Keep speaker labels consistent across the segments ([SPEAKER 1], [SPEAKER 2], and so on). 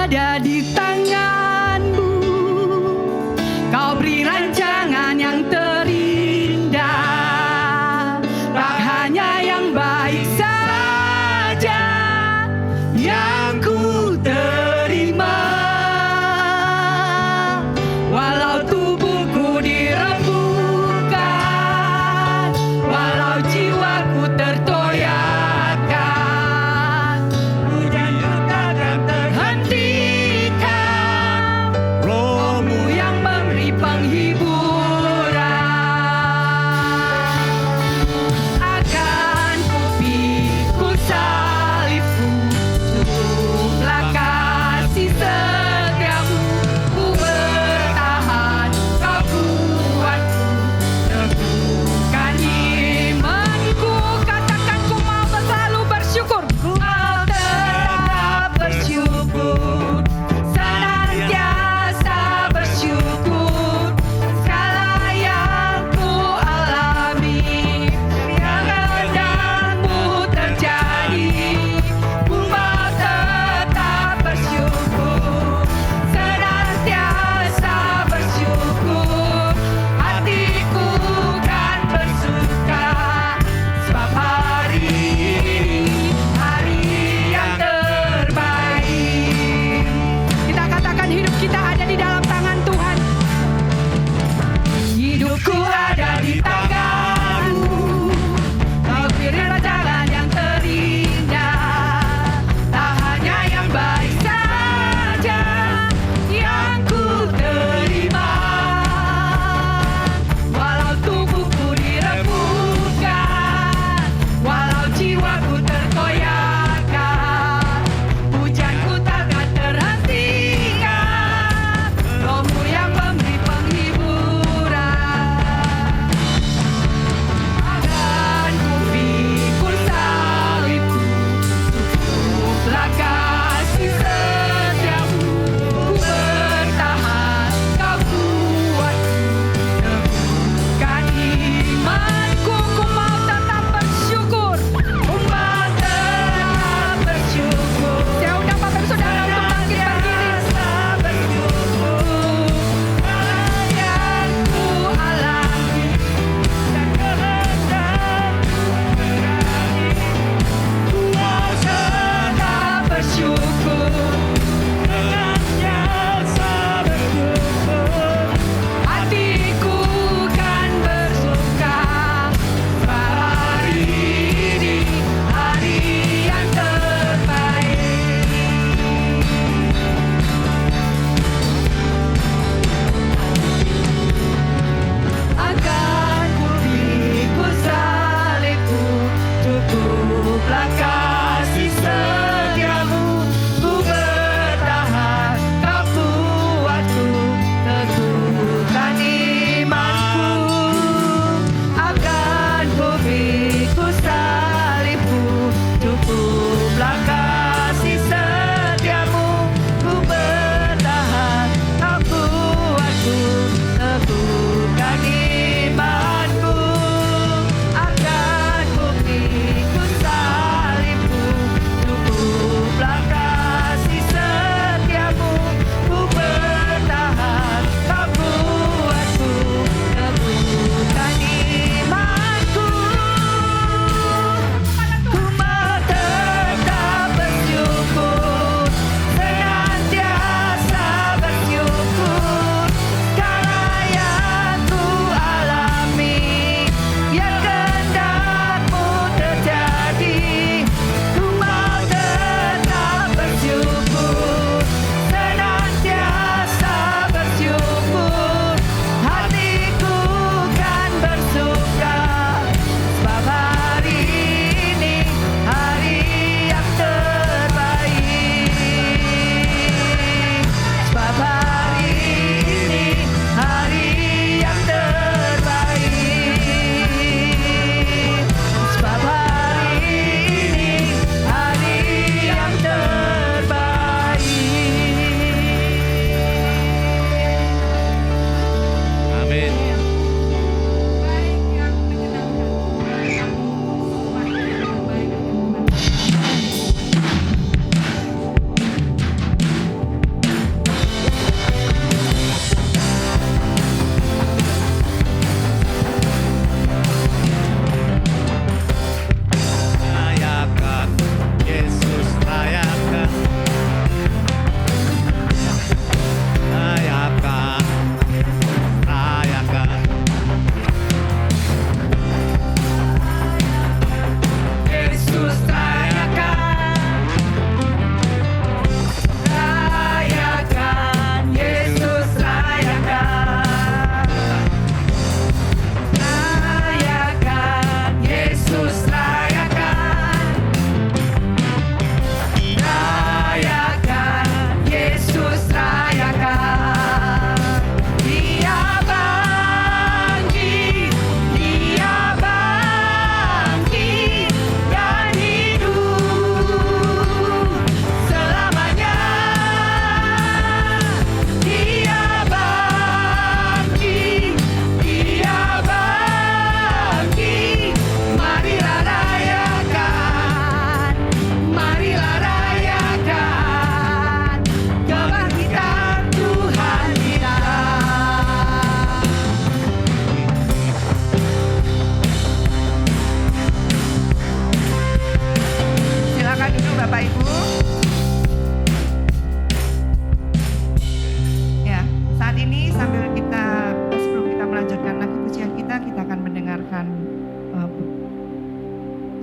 [SPEAKER 1] ada di tanganmu. Kau beri rancangan yang terindah, tak hanya yang baik saja yang ku terima. Walau tubuhku dirembukan, walau jiwaku tertoyakkan, hujan takkan terhentikan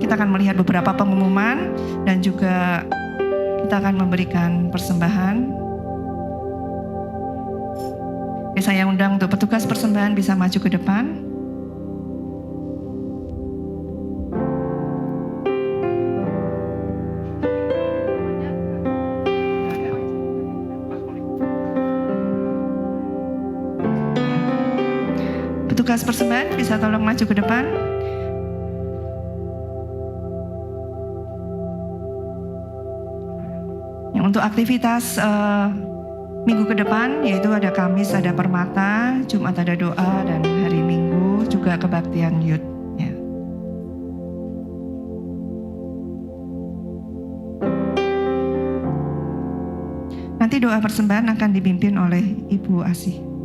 [SPEAKER 2] kita akan melihat beberapa pengumuman dan juga kita akan memberikan persembahan. Oke, saya undang untuk petugas persembahan bisa maju ke depan. Petugas persembahan bisa tolong maju ke depan. Untuk aktivitas minggu ke depan, yaitu ada Kamis ada permata, Jumat ada doa, dan hari Minggu juga kebaktian youth. Ya. Nanti doa persembahan akan dipimpin oleh Ibu Asih.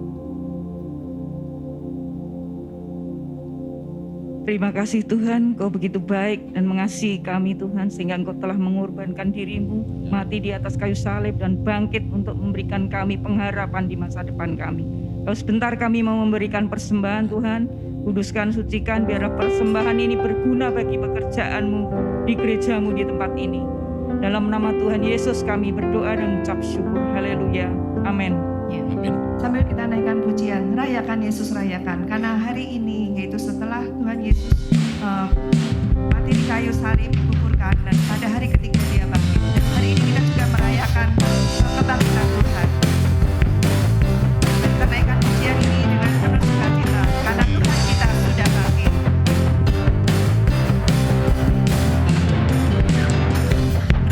[SPEAKER 3] Terima kasih Tuhan, Kau begitu baik dan mengasihi kami Tuhan, sehingga Engkau telah mengorbankan dirimu, mati di atas kayu salib dan bangkit untuk memberikan kami pengharapan di masa depan kami. Kalau sebentar kami mau memberikan persembahan Tuhan, kuduskan, sucikan, biarlah persembahan ini berguna bagi pekerjaan-Mu di gereja-Mu di tempat ini. Dalam nama Tuhan Yesus kami berdoa dan mengucap syukur. Haleluya. Amin.
[SPEAKER 2] Ya. Sambil kita naikkan pujian, rayakan Yesus rayakan, karena hari ini yaitu setelah Tuhan Yesus mati di kayu salib, dikuburkan, dan pada hari ketiga Dia bangkit. Dan hari ini kita juga merayakan kebangkitan Tuhan. Dan kita naikkan pujian ini dengan penuh sukacita, karena Tuhan kita sudah bangkit.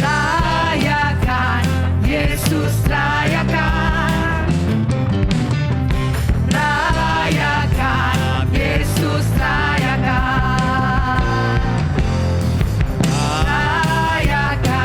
[SPEAKER 1] Rayakan Yesus rayakan. Yesus rayakan, rayakan.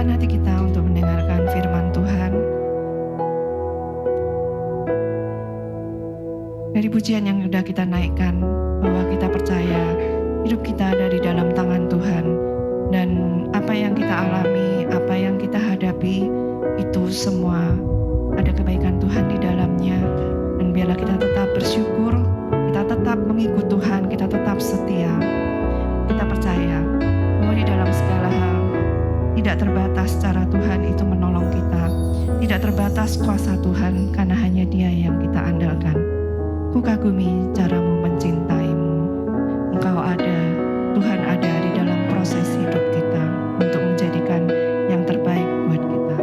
[SPEAKER 2] siapkan hati kita untuk mendengarkan firman Tuhan. Dari pujian yang sudah kita naikkan, bahwa kita percaya hidup kita ada di dalam tangan Tuhan. Dan apa yang kita alami, apa yang kita hadapi, itu semua ada kebaikan Tuhan di dalamnya. Dan biarlah kita tetap bersyukur, kita tetap mengikut Tuhan, kita tetap setia. Kita percaya bahwa di dalam segala hal tidak terbatas cara Tuhan itu menolong kita, tidak terbatas kuasa Tuhan, karena hanya Dia yang kita andalkan. Ku kagumi caramu mencintaimu. Engkau ada, Tuhan ada di dalam proses hidup kita untuk menjadikan yang terbaik buat kita.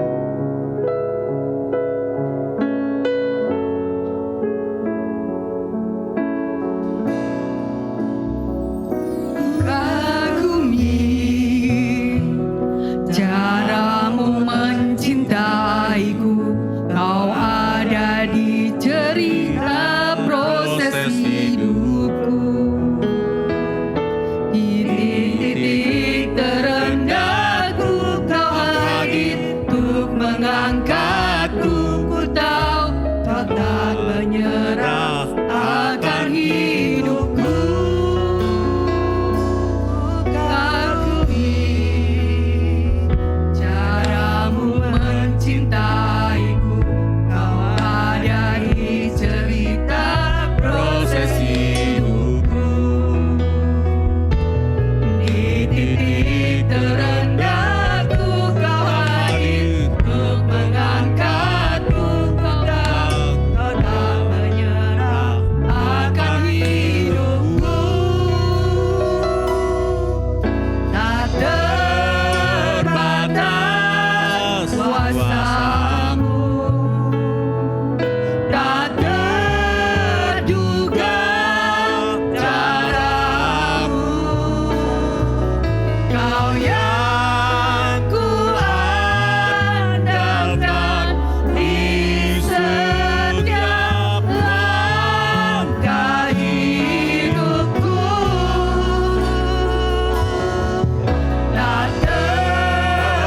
[SPEAKER 1] Kagumi caramu mencintaiku, kau ada di cerita proses hidupku. Di titik terendahku kau hadir untuk mengangkatku. Ku tahu kau tak menyerah akan hidupku. Kagumi caramu mencintaiku, kau ada di cerita proses hidupku. Di titik terendahku kau hadir untuk mengangkatku. Kau tahu kau tak menyerah akan hidupku. Tak terbatas kuasamu, tak terduga caramu. Kau yang ku andalkan di setiap langkah hidupku. Tak terbatas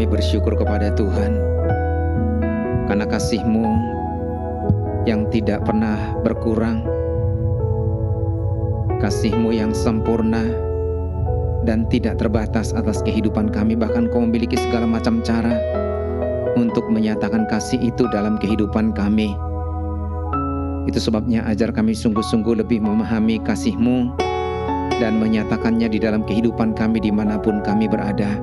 [SPEAKER 4] kami bersyukur kepada Tuhan karena kasih-Mu yang tidak pernah berkurang, kasih-Mu yang sempurna dan tidak terbatas atas kehidupan kami. Bahkan Kau memiliki segala macam cara untuk menyatakan kasih itu dalam kehidupan kami. Itu sebabnya ajar kami sungguh-sungguh lebih memahami kasih-Mu dan menyatakannya di dalam kehidupan kami dimanapun kami berada,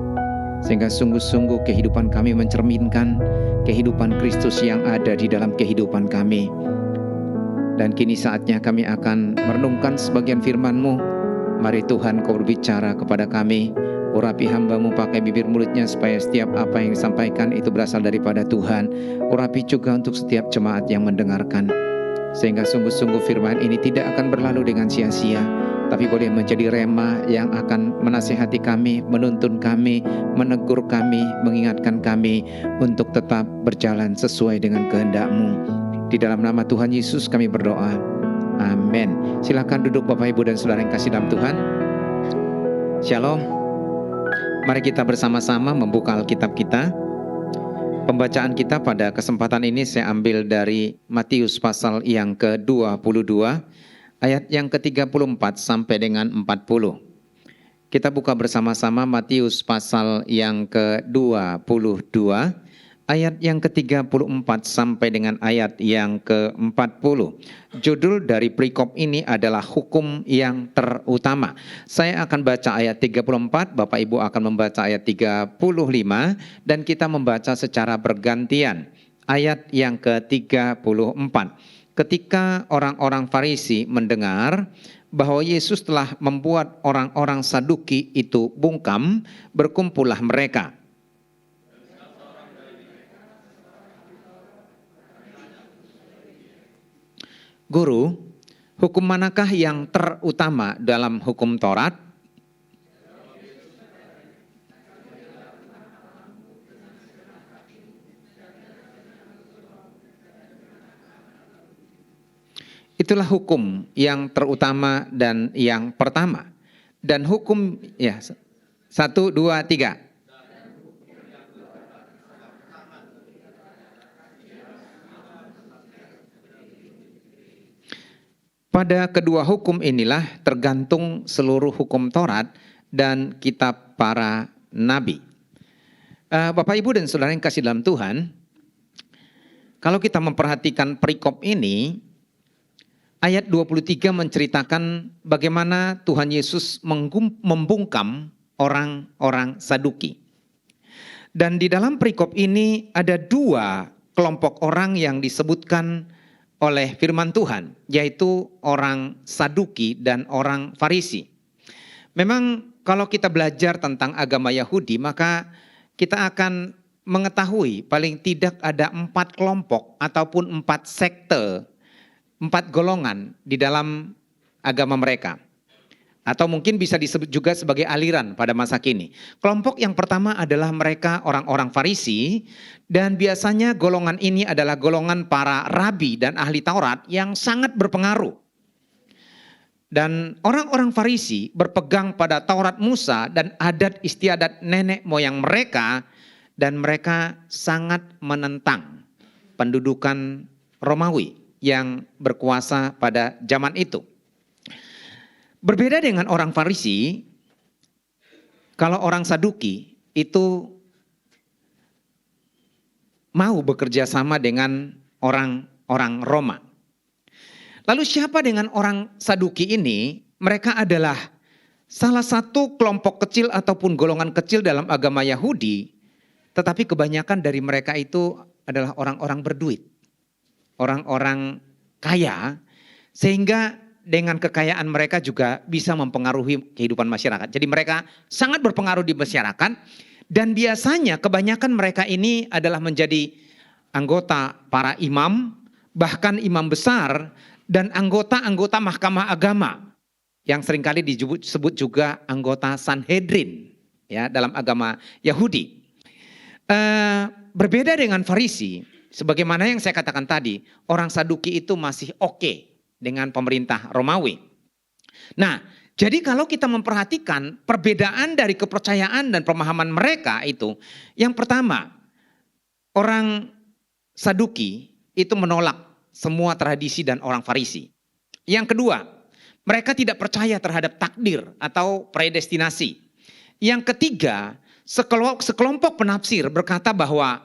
[SPEAKER 4] sehingga sungguh-sungguh kehidupan kami mencerminkan kehidupan Kristus yang ada di dalam kehidupan kami. Dan kini saatnya kami akan merenungkan sebagian firman-Mu. Mari Tuhan, Kau berbicara kepada kami. Urapi hamba-Mu pakai bibir mulutnya, supaya setiap apa yang disampaikan itu berasal daripada Tuhan. Urapi juga untuk setiap jemaat yang mendengarkan, sehingga sungguh-sungguh firman ini tidak akan berlalu dengan sia-sia, tapi boleh menjadi rema yang akan menasihati kami, menuntun kami, menegur kami, mengingatkan kami untuk tetap berjalan sesuai dengan kehendak-Mu. Di dalam nama Tuhan Yesus kami berdoa. Amin. Silakan duduk Bapak Ibu dan Saudara yang kasih dalam Tuhan. Shalom. Mari kita bersama-sama membuka Alkitab kita. Pembacaan kita pada kesempatan ini saya ambil dari Matius pasal yang ke-22, ayat yang ke-34 sampai dengan 40. Kita buka bersama-sama Matius pasal yang ke-22, ayat yang ke-34 sampai dengan ayat yang ke-40. Judul dari perikop ini adalah hukum yang terutama. Saya akan baca ayat 34, Bapak Ibu akan membaca ayat 35, dan kita membaca secara bergantian. Ayat yang ke-34. Ketika orang-orang Farisi mendengar bahwa Yesus telah membuat orang-orang Saduki itu bungkam, berkumpullah mereka. Guru, hukum manakah yang terutama dalam hukum Taurat? Itulah hukum yang terutama dan yang pertama. Dan hukum, 1, 2, 3. Pada kedua hukum inilah tergantung seluruh hukum Taurat dan kitab para nabi. Bapak Ibu dan Saudara yang kasih dalam Tuhan, kalau kita memperhatikan perikop ini, ayat 23 menceritakan bagaimana Tuhan Yesus membungkam orang-orang Saduki. Dan di dalam perikop ini ada dua kelompok orang yang disebutkan oleh firman Tuhan, yaitu orang Saduki dan orang Farisi. Memang kalau kita belajar tentang agama Yahudi, maka kita akan mengetahui paling tidak ada 4 kelompok ataupun 4 sekte, 4 golongan di dalam agama mereka. Atau mungkin bisa disebut juga sebagai aliran pada masa kini. Kelompok yang pertama adalah mereka orang-orang Farisi, dan biasanya golongan ini adalah golongan para rabi dan ahli Taurat yang sangat berpengaruh. Dan orang-orang Farisi berpegang pada Taurat Musa dan adat istiadat nenek moyang mereka, dan mereka sangat menentang pendudukan Romawi yang berkuasa pada zaman itu. Berbeda dengan orang Farisi, kalau orang Saduki itu mau bekerja sama dengan orang-orang Roma. Lalu siapa dengan orang Saduki ini? Mereka adalah salah satu kelompok kecil ataupun golongan kecil dalam agama Yahudi, tetapi kebanyakan dari mereka itu adalah orang-orang berduit, orang-orang kaya, sehingga dengan kekayaan mereka juga bisa mempengaruhi kehidupan masyarakat. Jadi mereka sangat berpengaruh di masyarakat, dan biasanya kebanyakan mereka ini adalah menjadi anggota para imam, bahkan imam besar, dan anggota-anggota mahkamah agama yang seringkali disebut juga anggota Sanhedrin ya dalam agama Yahudi. Berbeda dengan Farisi, sebagaimana yang saya katakan tadi, orang Saduki itu masih oke dengan pemerintah Romawi. Nah, Jadi kalau kita memperhatikan perbedaan dari kepercayaan dan pemahaman mereka itu, yang pertama, orang Saduki itu menolak semua tradisi dan orang Farisi. Yang kedua, mereka tidak percaya terhadap takdir atau predestinasi. Yang ketiga, sekelompok penafsir berkata bahwa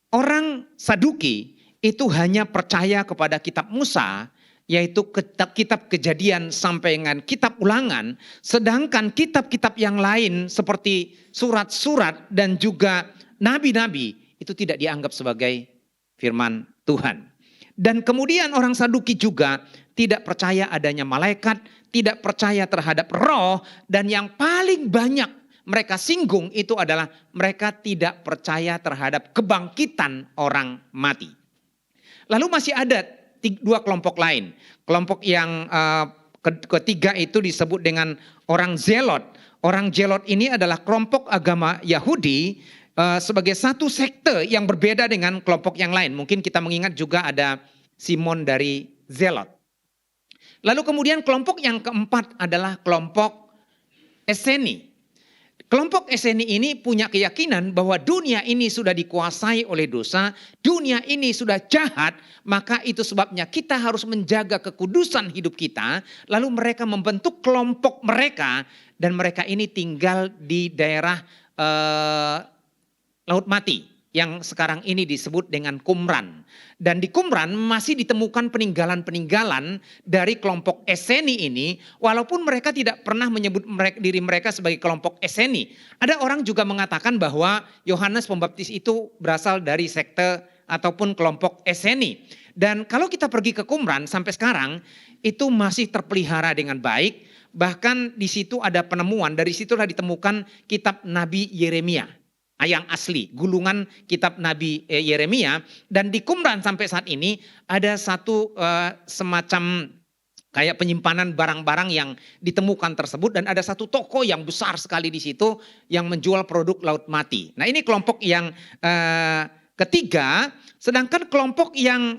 [SPEAKER 4] orang Saduki itu hanya percaya kepada kitab Musa, yaitu kitab Kejadian sampai dengan kitab Ulangan, sedangkan kitab-kitab yang lain seperti surat-surat dan juga nabi-nabi itu tidak dianggap sebagai firman Tuhan. Dan kemudian orang Saduki juga tidak percaya adanya malaikat, tidak percaya terhadap roh, dan yang paling banyak mereka singgung itu adalah mereka tidak percaya terhadap kebangkitan orang mati. Lalu masih ada dua kelompok lain. Kelompok yang ketiga itu disebut dengan orang Zelot. Orang Zelot ini adalah kelompok agama Yahudi sebagai satu sekte yang berbeda dengan kelompok yang lain. Mungkin kita mengingat juga ada Simon dari Zelot. Lalu kemudian kelompok yang keempat adalah kelompok Eseni. Kelompok Eseni ini punya keyakinan bahwa dunia ini sudah dikuasai oleh dosa, dunia ini sudah jahat, maka itu sebabnya kita harus menjaga kekudusan hidup kita. Lalu mereka membentuk kelompok mereka dan mereka ini tinggal di daerah Laut Mati yang sekarang ini disebut dengan Qumran. Dan di Qumran masih ditemukan peninggalan-peninggalan dari kelompok Eseni ini, walaupun mereka tidak pernah menyebut diri mereka sebagai kelompok Eseni. Ada orang juga mengatakan bahwa Yohanes Pembaptis itu berasal dari sekte ataupun kelompok Eseni. Dan kalau kita pergi ke Qumran sampai sekarang itu masih terpelihara dengan baik. Bahkan di situ ada penemuan, dari situlah ditemukan kitab Nabi Yeremia. Yang asli, gulungan kitab Nabi Yeremia. Dan di Qumran sampai saat ini ada satu semacam kayak penyimpanan barang-barang yang ditemukan tersebut. Dan ada satu toko yang besar sekali di situ yang menjual produk Laut Mati. Nah ini kelompok yang ketiga. Sedangkan kelompok yang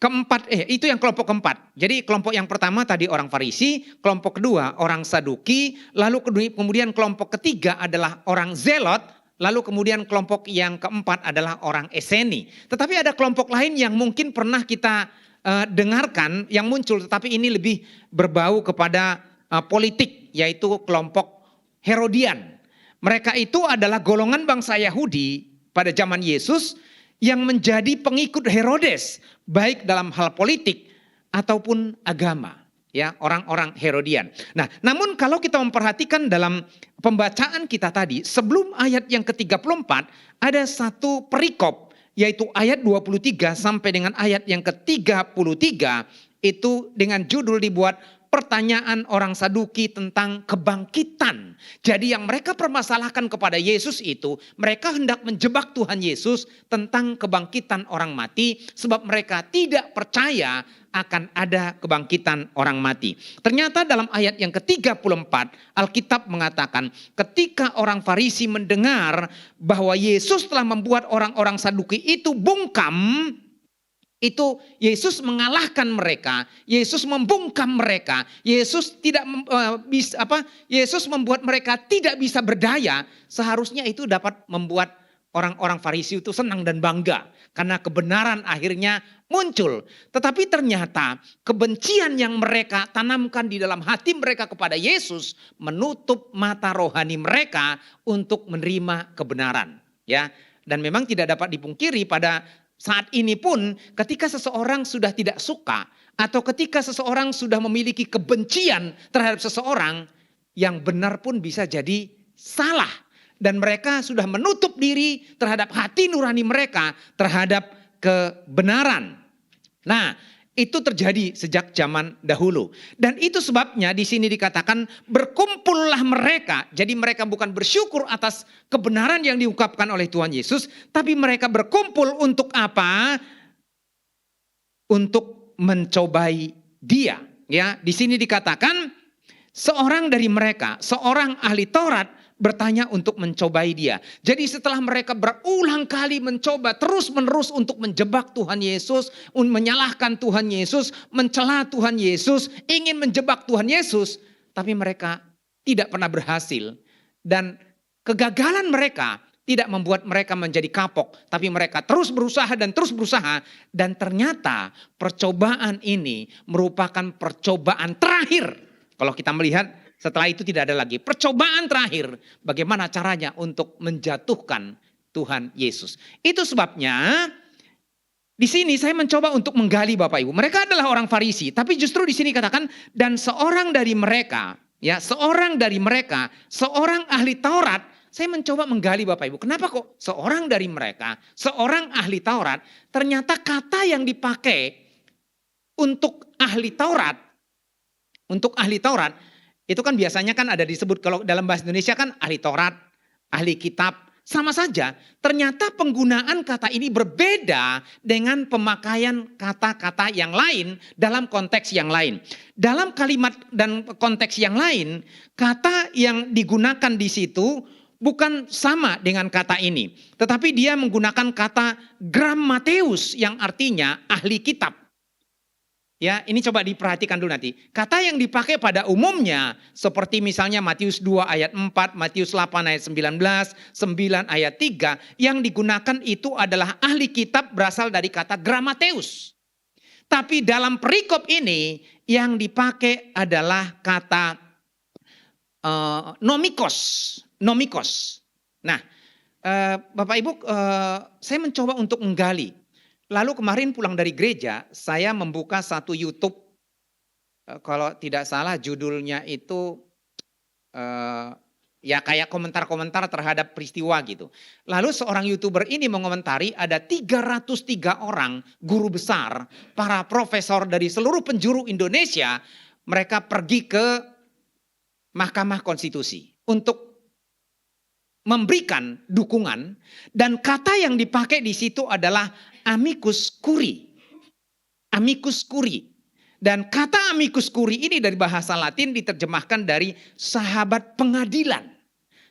[SPEAKER 4] keempat, itu yang kelompok keempat. Jadi kelompok yang pertama tadi orang Farisi, kelompok kedua orang Saduki, lalu kemudian kelompok ketiga adalah orang Zelot, lalu kemudian kelompok yang keempat adalah orang Eseni. Tetapi ada kelompok lain yang mungkin pernah kita dengarkan yang muncul, tetapi ini lebih berbau kepada politik, yaitu kelompok Herodian. Mereka itu adalah golongan bangsa Yahudi pada zaman Yesus yang menjadi pengikut Herodes, baik dalam hal politik ataupun agama, ya, orang-orang Herodian. Nah, namun kalau kita memperhatikan dalam pembacaan kita tadi, sebelum ayat yang ke-34 ada satu perikop, yaitu ayat 23 sampai dengan ayat yang ke-33 itu dengan judul dibuat pertanyaan orang Saduki tentang kebangkitan. Jadi yang mereka permasalahkan kepada Yesus itu, mereka hendak menjebak Tuhan Yesus tentang kebangkitan orang mati, sebab mereka tidak percaya akan ada kebangkitan orang mati. Ternyata dalam ayat yang ke-34, Alkitab mengatakan ketika orang Farisi mendengar bahwa Yesus telah membuat orang-orang Saduki itu bungkam, itu Yesus mengalahkan mereka, Yesus membungkam mereka, Yesus Yesus membuat mereka tidak bisa berdaya. Seharusnya itu dapat membuat orang-orang Farisi itu senang dan bangga karena kebenaran akhirnya muncul. Tetapi ternyata kebencian yang mereka tanamkan di dalam hati mereka kepada Yesus menutup mata rohani mereka untuk menerima kebenaran, ya. Dan memang tidak dapat dipungkiri pada saat ini pun ketika seseorang sudah tidak suka atau ketika seseorang sudah memiliki kebencian terhadap seseorang, yang benar pun bisa jadi salah. Dan mereka sudah menutup diri terhadap hati nurani mereka terhadap kebenaran. Nah, itu terjadi sejak zaman dahulu. Dan itu sebabnya di sini dikatakan berkumpullah mereka. Jadi mereka bukan bersyukur atas kebenaran yang diungkapkan oleh Tuhan Yesus, tapi mereka berkumpul untuk apa? Untuk mencobai Dia. Ya, di sini dikatakan seorang dari mereka, seorang ahli Taurat bertanya untuk mencobai Dia. Jadi setelah mereka berulang kali mencoba terus-menerus untuk menjebak Tuhan Yesus, menyalahkan Tuhan Yesus, mencela Tuhan Yesus, ingin menjebak Tuhan Yesus, tapi mereka tidak pernah berhasil. Dan kegagalan mereka tidak membuat mereka menjadi kapok, tapi mereka terus berusaha dan terus berusaha. Dan ternyata percobaan ini merupakan percobaan terakhir. Kalau kita melihat setelah itu tidak ada lagi. Percobaan terakhir bagaimana caranya untuk menjatuhkan Tuhan Yesus. Itu sebabnya di sini saya mencoba untuk menggali Bapak Ibu. Mereka adalah orang Farisi, tapi justru di sini katakan dan seorang dari mereka, seorang ahli Taurat. Saya mencoba menggali Bapak Ibu. Kenapa kok seorang dari mereka, seorang ahli Taurat, ternyata kata yang dipakai untuk ahli Taurat, itu kan biasanya kan ada disebut kalau dalam bahasa Indonesia kan ahli Taurat, ahli kitab. Sama saja, ternyata penggunaan kata ini berbeda dengan pemakaian kata-kata yang lain dalam konteks yang lain. Dalam kalimat dan konteks yang lain, kata yang digunakan di situ bukan sama dengan kata ini. Tetapi dia menggunakan kata grammateus yang artinya ahli kitab. Ya, ini coba diperhatikan dulu nanti. Kata yang dipakai pada umumnya seperti misalnya Matius 2 ayat 4, Matius 8 ayat 19, 9 ayat 3 yang digunakan itu adalah ahli kitab berasal dari kata grammateus. Tapi dalam perikop ini yang dipakai adalah kata nomikos. Nah, Bapak Ibu, saya mencoba untuk menggali. Lalu kemarin pulang dari gereja, saya membuka satu YouTube, kalau tidak salah judulnya itu ya kayak komentar-komentar terhadap peristiwa gitu. Lalu seorang YouTuber ini mengomentari ada 303 orang guru besar, para profesor dari seluruh penjuru Indonesia, mereka pergi ke Mahkamah Konstitusi untuk memberikan dukungan, dan kata yang dipakai di situ adalah amicus curiae. Amicus curiae. Dan kata amicus curiae ini dari bahasa Latin diterjemahkan dari sahabat pengadilan.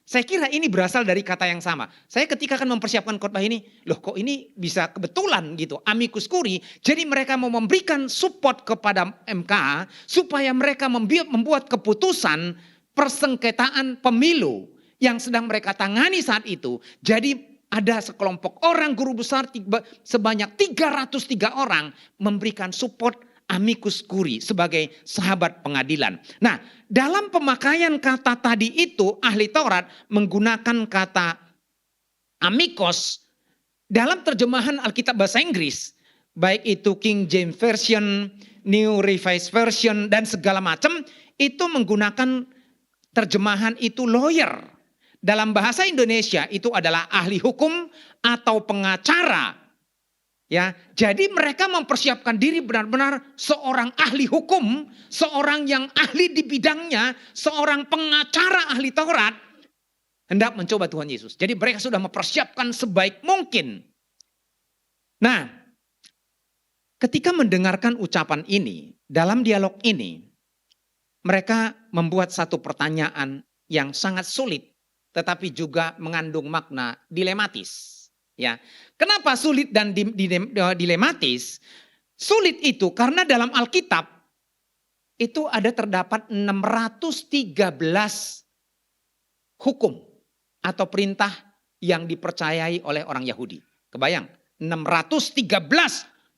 [SPEAKER 4] Saya kira ini berasal dari kata yang sama. Saya ketika akan mempersiapkan khotbah ini, loh kok ini bisa kebetulan gitu, amicus curiae. Jadi mereka mau memberikan support kepada MK supaya mereka membuat keputusan persengketaan pemilu yang sedang mereka tangani saat itu. Jadi ada sekelompok orang guru besar sebanyak 303 orang memberikan support amicus curiae sebagai sahabat pengadilan. Nah, dalam pemakaian kata tadi itu ahli Taurat menggunakan kata amicus dalam terjemahan Alkitab bahasa Inggris, baik itu King James Version, New Revised Version dan segala macam, itu menggunakan terjemahan itu lawyer. Dalam bahasa Indonesia itu adalah ahli hukum atau pengacara. Ya, jadi mereka mempersiapkan diri benar-benar seorang ahli hukum, seorang yang ahli di bidangnya, seorang pengacara ahli Taurat hendak mencoba Tuhan Yesus. Jadi mereka sudah mempersiapkan sebaik mungkin. Nah, ketika mendengarkan ucapan ini, dalam dialog ini, mereka membuat satu pertanyaan yang sangat sulit, tetapi juga mengandung makna dilematis. Ya, kenapa sulit dan dilematis? Sulit itu karena dalam Alkitab itu ada terdapat 613 hukum atau perintah yang dipercayai oleh orang Yahudi. Kebayang, 613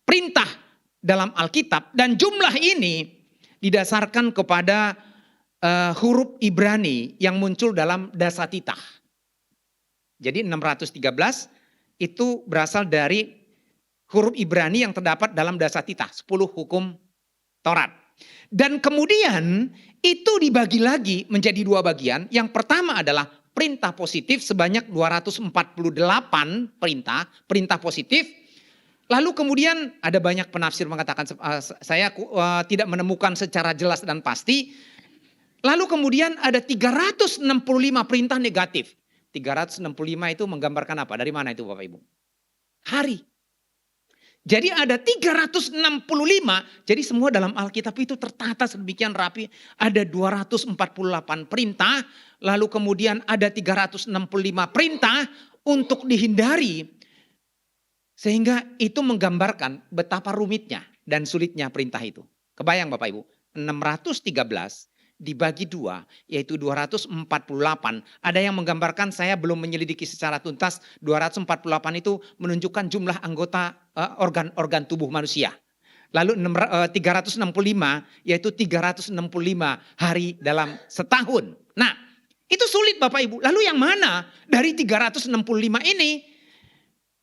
[SPEAKER 4] perintah dalam Alkitab, dan jumlah ini didasarkan kepada huruf Ibrani yang muncul dalam Dasatitah. Jadi 613 itu berasal dari huruf Ibrani yang terdapat dalam Dasatitah, 10 hukum Taurat. Dan kemudian itu dibagi lagi menjadi 2 bagian. Yang pertama adalah perintah positif sebanyak 248 perintah positif. Lalu kemudian ada banyak penafsir mengatakan, saya tidak menemukan secara jelas dan pasti. Lalu kemudian ada 365 perintah negatif. 365 itu menggambarkan apa? Dari mana itu Bapak Ibu? Hari. Jadi ada 365, jadi semua dalam Alkitab itu tertata sedemikian rapi. Ada 248 perintah, lalu kemudian ada 365 perintah untuk dihindari. Sehingga itu menggambarkan betapa rumitnya dan sulitnya perintah itu. Kebayang Bapak Ibu, 613 dibagi 2, yaitu 248. Ada yang menggambarkan, saya belum menyelidiki secara tuntas, 248 itu menunjukkan jumlah anggota organ tubuh manusia. Lalu 365 yaitu 365 hari dalam setahun. Nah, itu sulit Bapak Ibu. Lalu yang mana dari 365 ini?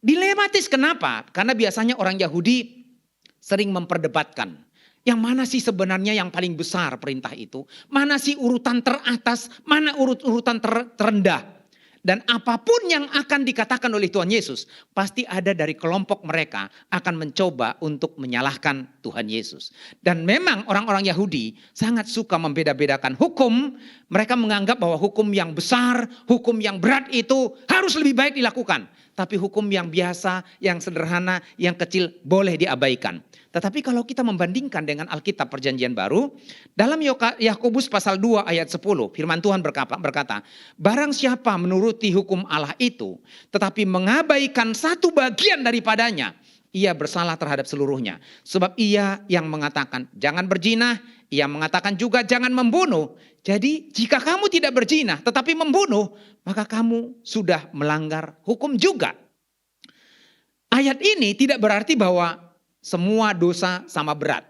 [SPEAKER 4] Dilematis, kenapa? Karena biasanya orang Yahudi sering memperdebatkan. Yang mana sih sebenarnya yang paling besar perintah itu? Mana sih urutan teratas? Mana urutan terendah? Dan apapun yang akan dikatakan oleh Tuhan Yesus, pasti ada dari kelompok mereka akan mencoba untuk menyalahkan Tuhan Yesus. Dan memang orang-orang Yahudi sangat suka membeda-bedakan hukum. Mereka menganggap bahwa hukum yang besar, hukum yang berat itu harus lebih baik dilakukan. Tapi hukum yang biasa, yang sederhana, yang kecil boleh diabaikan. Tetapi kalau kita membandingkan dengan Alkitab Perjanjian Baru, dalam Yakobus pasal 2 ayat 10, firman Tuhan berkata, barang siapa menuruti hukum Allah itu, tetapi mengabaikan satu bagian daripadanya, ia bersalah terhadap seluruhnya. Sebab ia yang mengatakan jangan berzina, ia mengatakan juga jangan membunuh. Jadi jika kamu tidak berzina tetapi membunuh, maka kamu sudah melanggar hukum juga. Ayat ini tidak berarti bahwa semua dosa sama berat,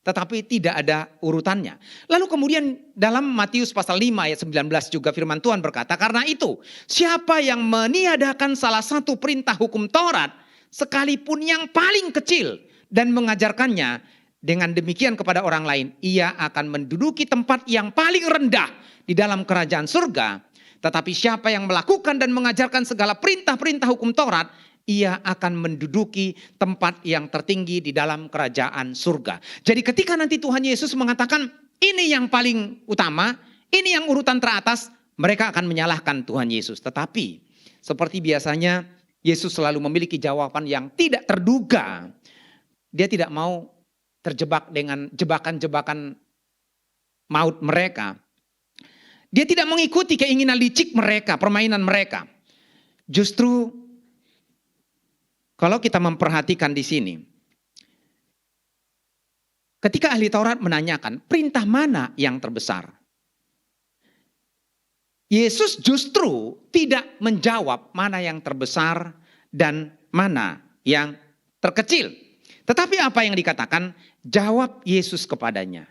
[SPEAKER 4] tetapi tidak ada urutannya. Lalu kemudian dalam Matius pasal 5 ayat 19 juga firman Tuhan berkata, karena itu siapa yang meniadakan salah satu perintah hukum Taurat, sekalipun yang paling kecil, dan mengajarkannya, dengan demikian kepada orang lain, ia akan menduduki tempat yang paling rendah di dalam kerajaan surga. Tetapi siapa yang melakukan dan mengajarkan segala perintah-perintah hukum Taurat, ia akan menduduki tempat yang tertinggi di dalam kerajaan surga. Jadi ketika nanti Tuhan Yesus mengatakan ini yang paling utama, ini yang urutan teratas, mereka akan menyalahkan Tuhan Yesus. Tetapi seperti biasanya Yesus selalu memiliki jawaban yang tidak terduga. Dia tidak mau terjebak dengan jebakan-jebakan maut mereka. Dia tidak mengikuti keinginan licik mereka, permainan mereka. Justru kalau kita memperhatikan di sini, ketika ahli Taurat menanyakan perintah mana yang terbesar, Yesus justru tidak menjawab mana yang terbesar dan mana yang terkecil. Tetapi apa yang dikatakan? Jawab Yesus kepadanya,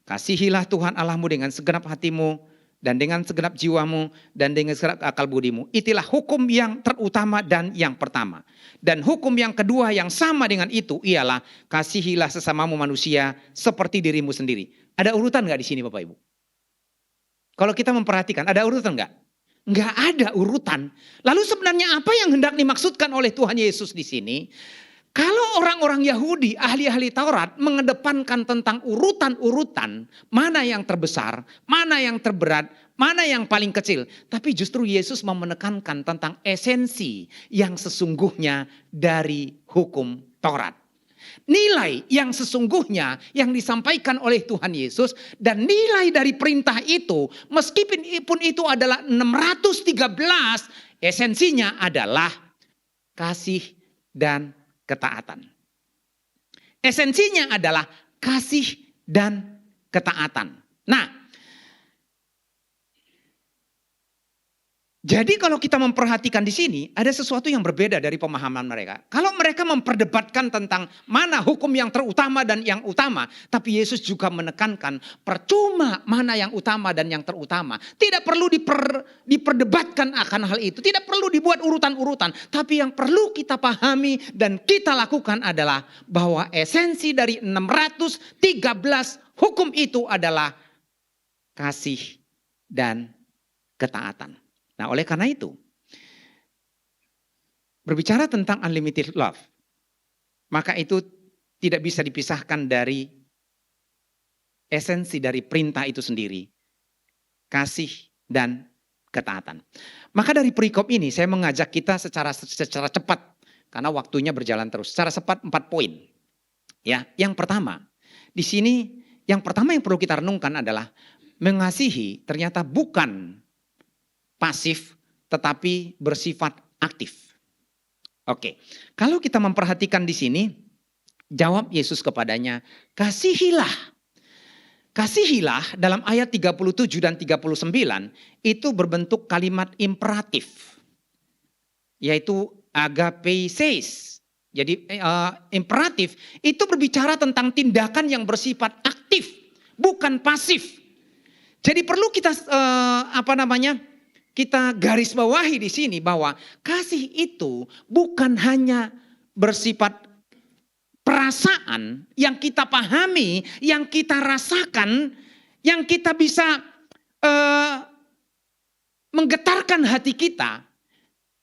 [SPEAKER 4] kasihilah Tuhan Allahmu dengan segenap hatimu, dan dengan segenap jiwamu, dan dengan segenap akal budimu. Itulah hukum yang terutama dan yang pertama. Dan hukum yang kedua yang sama dengan itu ialah kasihilah sesamamu manusia seperti dirimu sendiri. Ada urutan nggak di sini Bapak Ibu? Kalau kita memperhatikan, ada urutan nggak? Nggak ada urutan. Lalu sebenarnya apa yang hendak dimaksudkan oleh Tuhan Yesus di sini? Kalau orang-orang Yahudi, ahli-ahli Taurat mengedepankan tentang urutan-urutan, mana yang terbesar, mana yang terberat, mana yang paling kecil. Tapi justru Yesus mau menekankan tentang esensi yang sesungguhnya dari hukum Taurat. Nilai yang sesungguhnya yang disampaikan oleh Tuhan Yesus dan nilai dari perintah itu, meskipun itu adalah 613, esensinya adalah kasih dan ketaatan. Esensinya adalah kasih dan ketaatan. Nah, jadi kalau kita memperhatikan di sini, ada sesuatu yang berbeda dari pemahaman mereka. Kalau mereka memperdebatkan tentang mana hukum yang terutama dan yang utama, tapi Yesus juga menekankan percuma mana yang utama dan yang terutama. Tidak perlu diperdebatkan akan hal itu, tidak perlu dibuat urutan-urutan. Tapi yang perlu kita pahami dan kita lakukan adalah bahwa esensi dari 613 hukum itu adalah kasih dan ketaatan. Nah, oleh karena itu, berbicara tentang unlimited love, maka itu tidak bisa dipisahkan dari esensi dari perintah itu sendiri, kasih dan ketaatan. Maka dari perikop ini saya mengajak kita secara cepat, karena waktunya berjalan terus, secara cepat 4 poin. Ya, yang pertama, di sini yang pertama yang perlu kita renungkan adalah mengasihi ternyata bukan pasif tetapi bersifat aktif. Oke, kalau kita memperhatikan di sini, jawab Yesus kepadanya, kasihilah. Kasihilah dalam ayat 37 dan 39 itu berbentuk kalimat imperatif. Yaitu agapesis. Jadi imperatif itu berbicara tentang tindakan yang bersifat aktif, bukan pasif. Jadi perlu kita kita garis bawahi di sini bahwa kasih itu bukan hanya bersifat perasaan yang kita pahami, yang kita rasakan, yang kita bisa menggetarkan hati kita.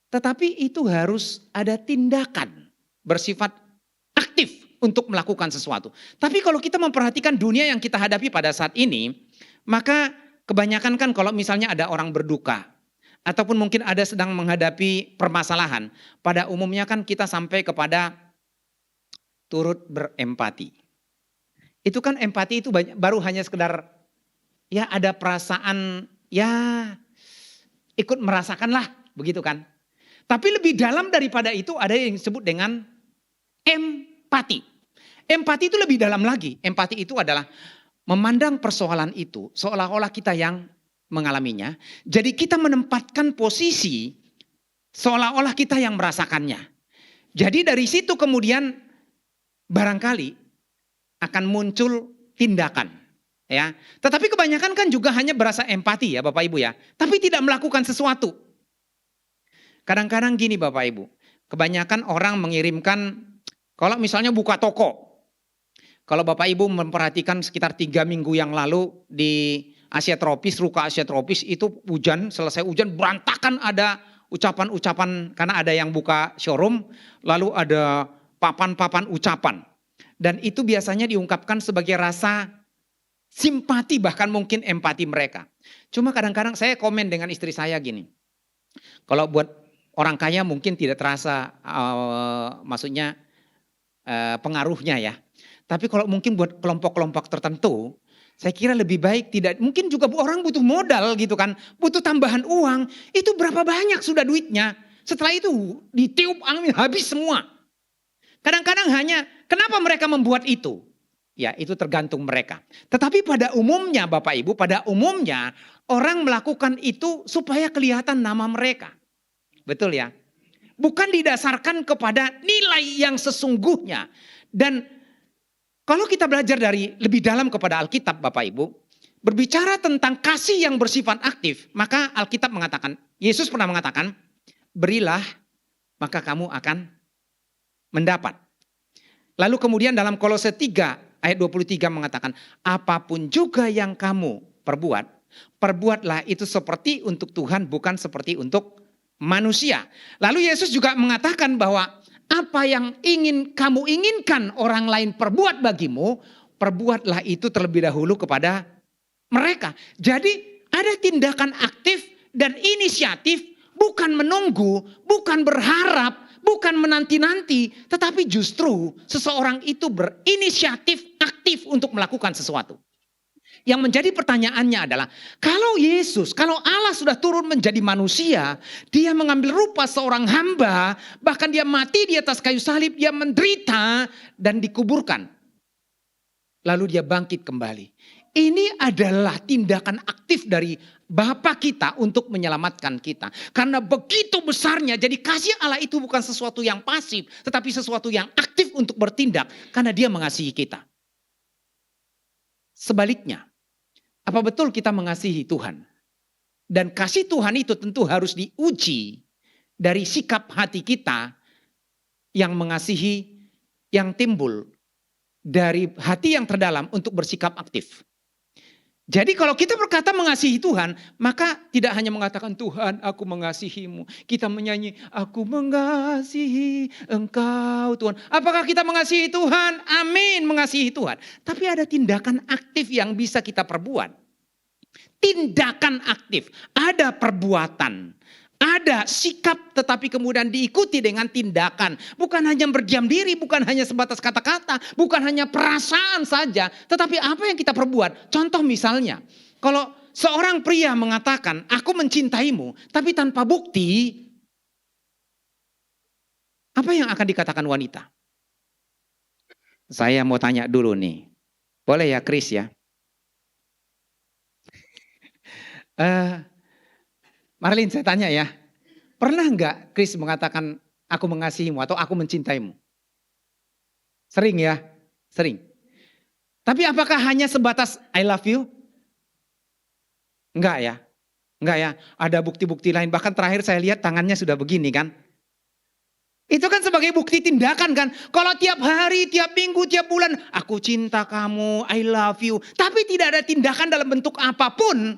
[SPEAKER 4] Tetapi itu harus ada tindakan bersifat aktif untuk melakukan sesuatu. Tapi kalau kita memperhatikan dunia yang kita hadapi pada saat ini, maka kebanyakan kan kalau misalnya ada orang berduka, ataupun mungkin ada sedang menghadapi permasalahan, pada umumnya kan kita sampai kepada turut berempati. Itu kan empati itu baru hanya sekedar ya ada perasaan ya ikut merasakanlah begitu kan. Tapi lebih dalam daripada itu ada yang disebut dengan empati. Empati itu lebih dalam lagi. Empati itu adalah memandang persoalan itu seolah-olah kita yang mengalaminya. Jadi kita menempatkan posisi seolah-olah kita yang merasakannya. Jadi dari situ kemudian barangkali akan muncul tindakan. Ya, tetapi kebanyakan kan juga hanya berasa empati ya Bapak Ibu ya. Tapi tidak melakukan sesuatu. Kadang-kadang gini Bapak Ibu. Kebanyakan orang mengirimkan, kalau misalnya buka toko. Kalau Bapak Ibu memperhatikan sekitar 3 minggu yang lalu di Asia tropis, Ruka Asia tropis itu hujan, selesai hujan berantakan ada ucapan-ucapan. Karena ada yang buka showroom, lalu ada papan-papan ucapan. Dan itu biasanya diungkapkan sebagai rasa simpati bahkan mungkin empati mereka. Cuma kadang-kadang saya komen dengan istri saya gini. Kalau buat orang kaya mungkin tidak terasa maksudnya pengaruhnya ya. Tapi kalau mungkin buat kelompok-kelompok tertentu, saya kira lebih baik tidak. Mungkin juga orang butuh modal gitu kan. Butuh tambahan uang. Itu berapa banyak sudah duitnya. Setelah itu ditiup angin habis semua. Kadang-kadang hanya kenapa mereka membuat itu? Ya itu tergantung mereka. Tetapi pada umumnya Bapak Ibu, pada umumnya orang melakukan itu supaya kelihatan nama mereka. Betul ya? Bukan didasarkan kepada nilai yang sesungguhnya. Dan kalau kita belajar dari lebih dalam kepada Alkitab Bapak Ibu, berbicara tentang kasih yang bersifat aktif, maka Alkitab mengatakan, Yesus pernah mengatakan, berilah maka kamu akan mendapat. Lalu kemudian dalam Kolose 3 ayat 23 mengatakan, apapun juga yang kamu perbuat, perbuatlah itu seperti untuk Tuhan bukan seperti untuk manusia. Lalu Yesus juga mengatakan bahwa apa yang ingin kamu inginkan orang lain perbuat bagimu, perbuatlah itu terlebih dahulu kepada mereka. Jadi ada tindakan aktif dan inisiatif, bukan menunggu, bukan berharap, bukan menanti-nanti, tetapi justru seseorang itu berinisiatif aktif untuk melakukan sesuatu. Yang menjadi pertanyaannya adalah, kalau Yesus, kalau Allah sudah turun menjadi manusia, dia mengambil rupa seorang hamba, bahkan dia mati di atas kayu salib, dia menderita dan dikuburkan. Lalu dia bangkit kembali. Ini adalah tindakan aktif dari Bapa kita untuk menyelamatkan kita. Karena begitu besarnya, jadi kasih Allah itu bukan sesuatu yang pasif, tetapi sesuatu yang aktif untuk bertindak, karena dia mengasihi kita. Sebaliknya, apa betul kita mengasihi Tuhan? Dan kasih Tuhan itu tentu harus diuji dari sikap hati kita yang mengasihi, yang timbul dari hati yang terdalam untuk bersikap aktif. Jadi kalau kita berkata mengasihi Tuhan, maka tidak hanya mengatakan Tuhan aku mengasihimu. Kita menyanyi aku mengasihi engkau Tuhan. Apakah kita mengasihi Tuhan? Amin, mengasihi Tuhan. Tapi ada tindakan aktif yang bisa kita perbuat. Tindakan aktif, ada perbuatan. Ada sikap tetapi kemudian diikuti dengan tindakan. Bukan hanya berdiam diri, bukan hanya sebatas kata-kata, bukan hanya perasaan saja. Tetapi apa yang kita perbuat? Contoh misalnya, kalau seorang pria mengatakan, aku mencintaimu, tapi tanpa bukti, apa yang akan dikatakan wanita? Saya mau tanya dulu nih. Boleh ya Chris ya? Eh, Marlin, saya tanya ya. Pernah nggak Chris mengatakan aku mengasihimu atau aku mencintaimu? Sering ya, sering. Tapi apakah hanya sebatas I love you? Enggak ya, enggak ya. Ada bukti-bukti lain. Bahkan terakhir saya lihat tangannya sudah begini kan. Itu kan sebagai bukti tindakan kan. Kalau tiap hari, tiap minggu, tiap bulan, aku cinta kamu, I love you. Tapi tidak ada tindakan dalam bentuk apapun.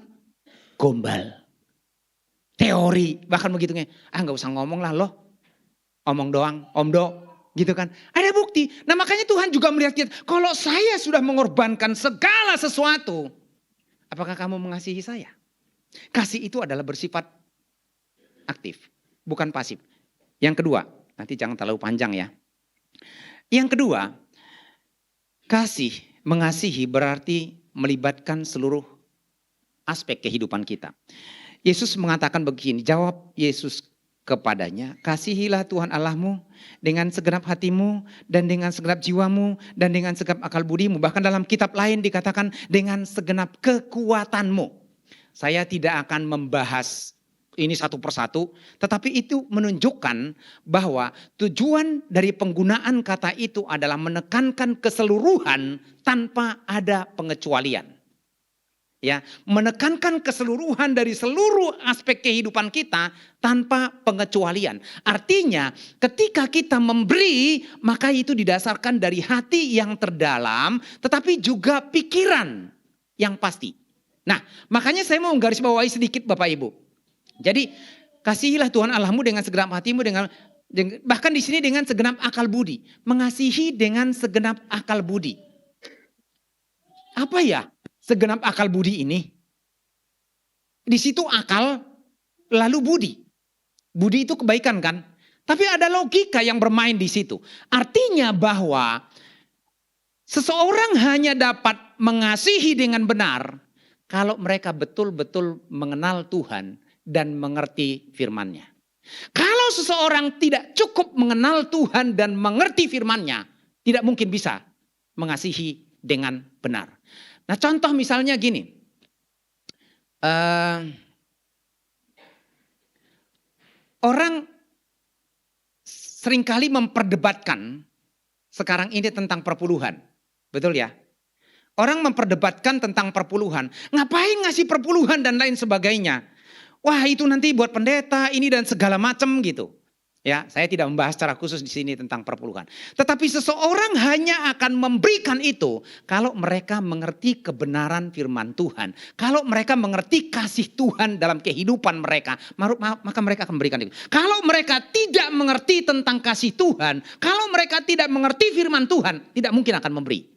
[SPEAKER 4] Gombal. Teori, bahkan begitu. Nggak usah ngomong lah loh. Omong doang, omdo. Gitu kan. Ada bukti. Nah makanya Tuhan juga melihat kita. Kalau saya sudah mengorbankan segala sesuatu. Apakah kamu mengasihi saya? Kasih itu adalah bersifat aktif. Bukan pasif. Yang kedua. Nanti jangan terlalu panjang ya. Yang kedua, kasih, mengasihi berarti melibatkan seluruh aspek kehidupan kita. Yesus mengatakan begini, jawab Yesus kepadanya, kasihilah Tuhan Allahmu dengan segenap hatimu dan dengan segenap jiwamu dan dengan segenap akal budimu. Bahkan dalam kitab lain dikatakan dengan segenap kekuatanmu. Saya tidak akan membahas ini satu persatu, tetapi itu menunjukkan bahwa tujuan dari penggunaan kata itu adalah menekankan keseluruhan tanpa ada pengecualian. Ya, menekankan keseluruhan dari seluruh aspek kehidupan kita tanpa pengecualian. Artinya, ketika kita memberi, maka itu didasarkan dari hati yang terdalam, tetapi juga pikiran yang pasti. Nah, makanya saya mau garis bawahi sedikit Bapak Ibu. Jadi kasihilah Tuhan Allahmu dengan segenap hatimu, dengan bahkan di sini dengan segenap akal budi. Mengasihi dengan segenap akal budi. Apa ya segenap akal budi ini? Di situ akal lalu budi. Budi itu kebaikan kan? Tapi ada logika yang bermain di situ. Artinya bahwa seseorang hanya dapat mengasihi dengan benar kalau mereka betul-betul mengenal Tuhan dan mengerti firman-Nya. Kalau seseorang tidak cukup mengenal Tuhan dan mengerti firman-Nya, tidak mungkin bisa mengasihi dengan benar. Nah contoh misalnya gini. Orang seringkali memperdebatkan sekarang ini tentang perpuluhan. Betul ya? Orang memperdebatkan tentang perpuluhan. Ngapain ngasih perpuluhan dan lain sebagainya. Wah itu nanti buat pendeta ini dan segala macam gitu. Ya, saya tidak membahas secara khusus di sini tentang perpuluhan. Tetapi seseorang hanya akan memberikan itu kalau mereka mengerti kebenaran firman Tuhan. Kalau mereka mengerti kasih Tuhan dalam kehidupan mereka, maka mereka akan memberikan itu. Kalau mereka tidak mengerti tentang kasih Tuhan, kalau mereka tidak mengerti firman Tuhan, tidak mungkin akan memberi.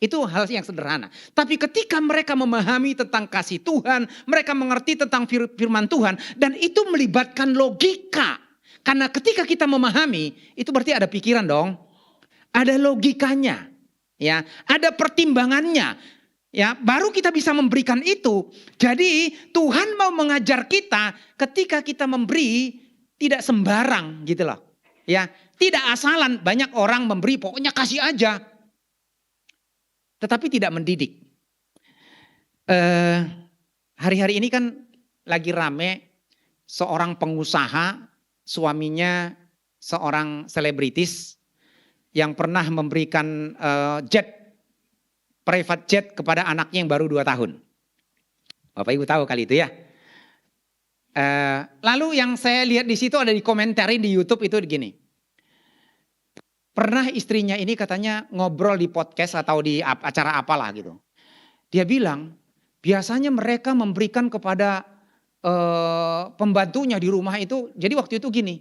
[SPEAKER 4] Itu hal yang sederhana. Tapi ketika mereka memahami tentang kasih Tuhan, mereka mengerti tentang firman Tuhan, dan itu melibatkan logika. Karena ketika kita memahami, itu berarti ada pikiran dong. Ada logikanya. Ya, ada pertimbangannya. Ya, baru kita bisa memberikan itu. Jadi Tuhan mau mengajar kita ketika kita memberi tidak sembarang gitu loh. Ya, tidak asalan. Banyak orang memberi pokoknya kasih aja. Tetapi tidak mendidik. Hari-hari ini kan lagi rame seorang pengusaha, suaminya seorang selebritis yang pernah memberikan private jet kepada anaknya yang baru 2 tahun. Bapak Ibu tahu kali itu ya. Lalu yang saya lihat di situ ada dikomentarin di YouTube itu begini. Pernah istrinya ini katanya ngobrol di podcast atau di acara apalah gitu. Dia bilang biasanya mereka memberikan kepada pembantunya di rumah itu. Jadi waktu itu gini,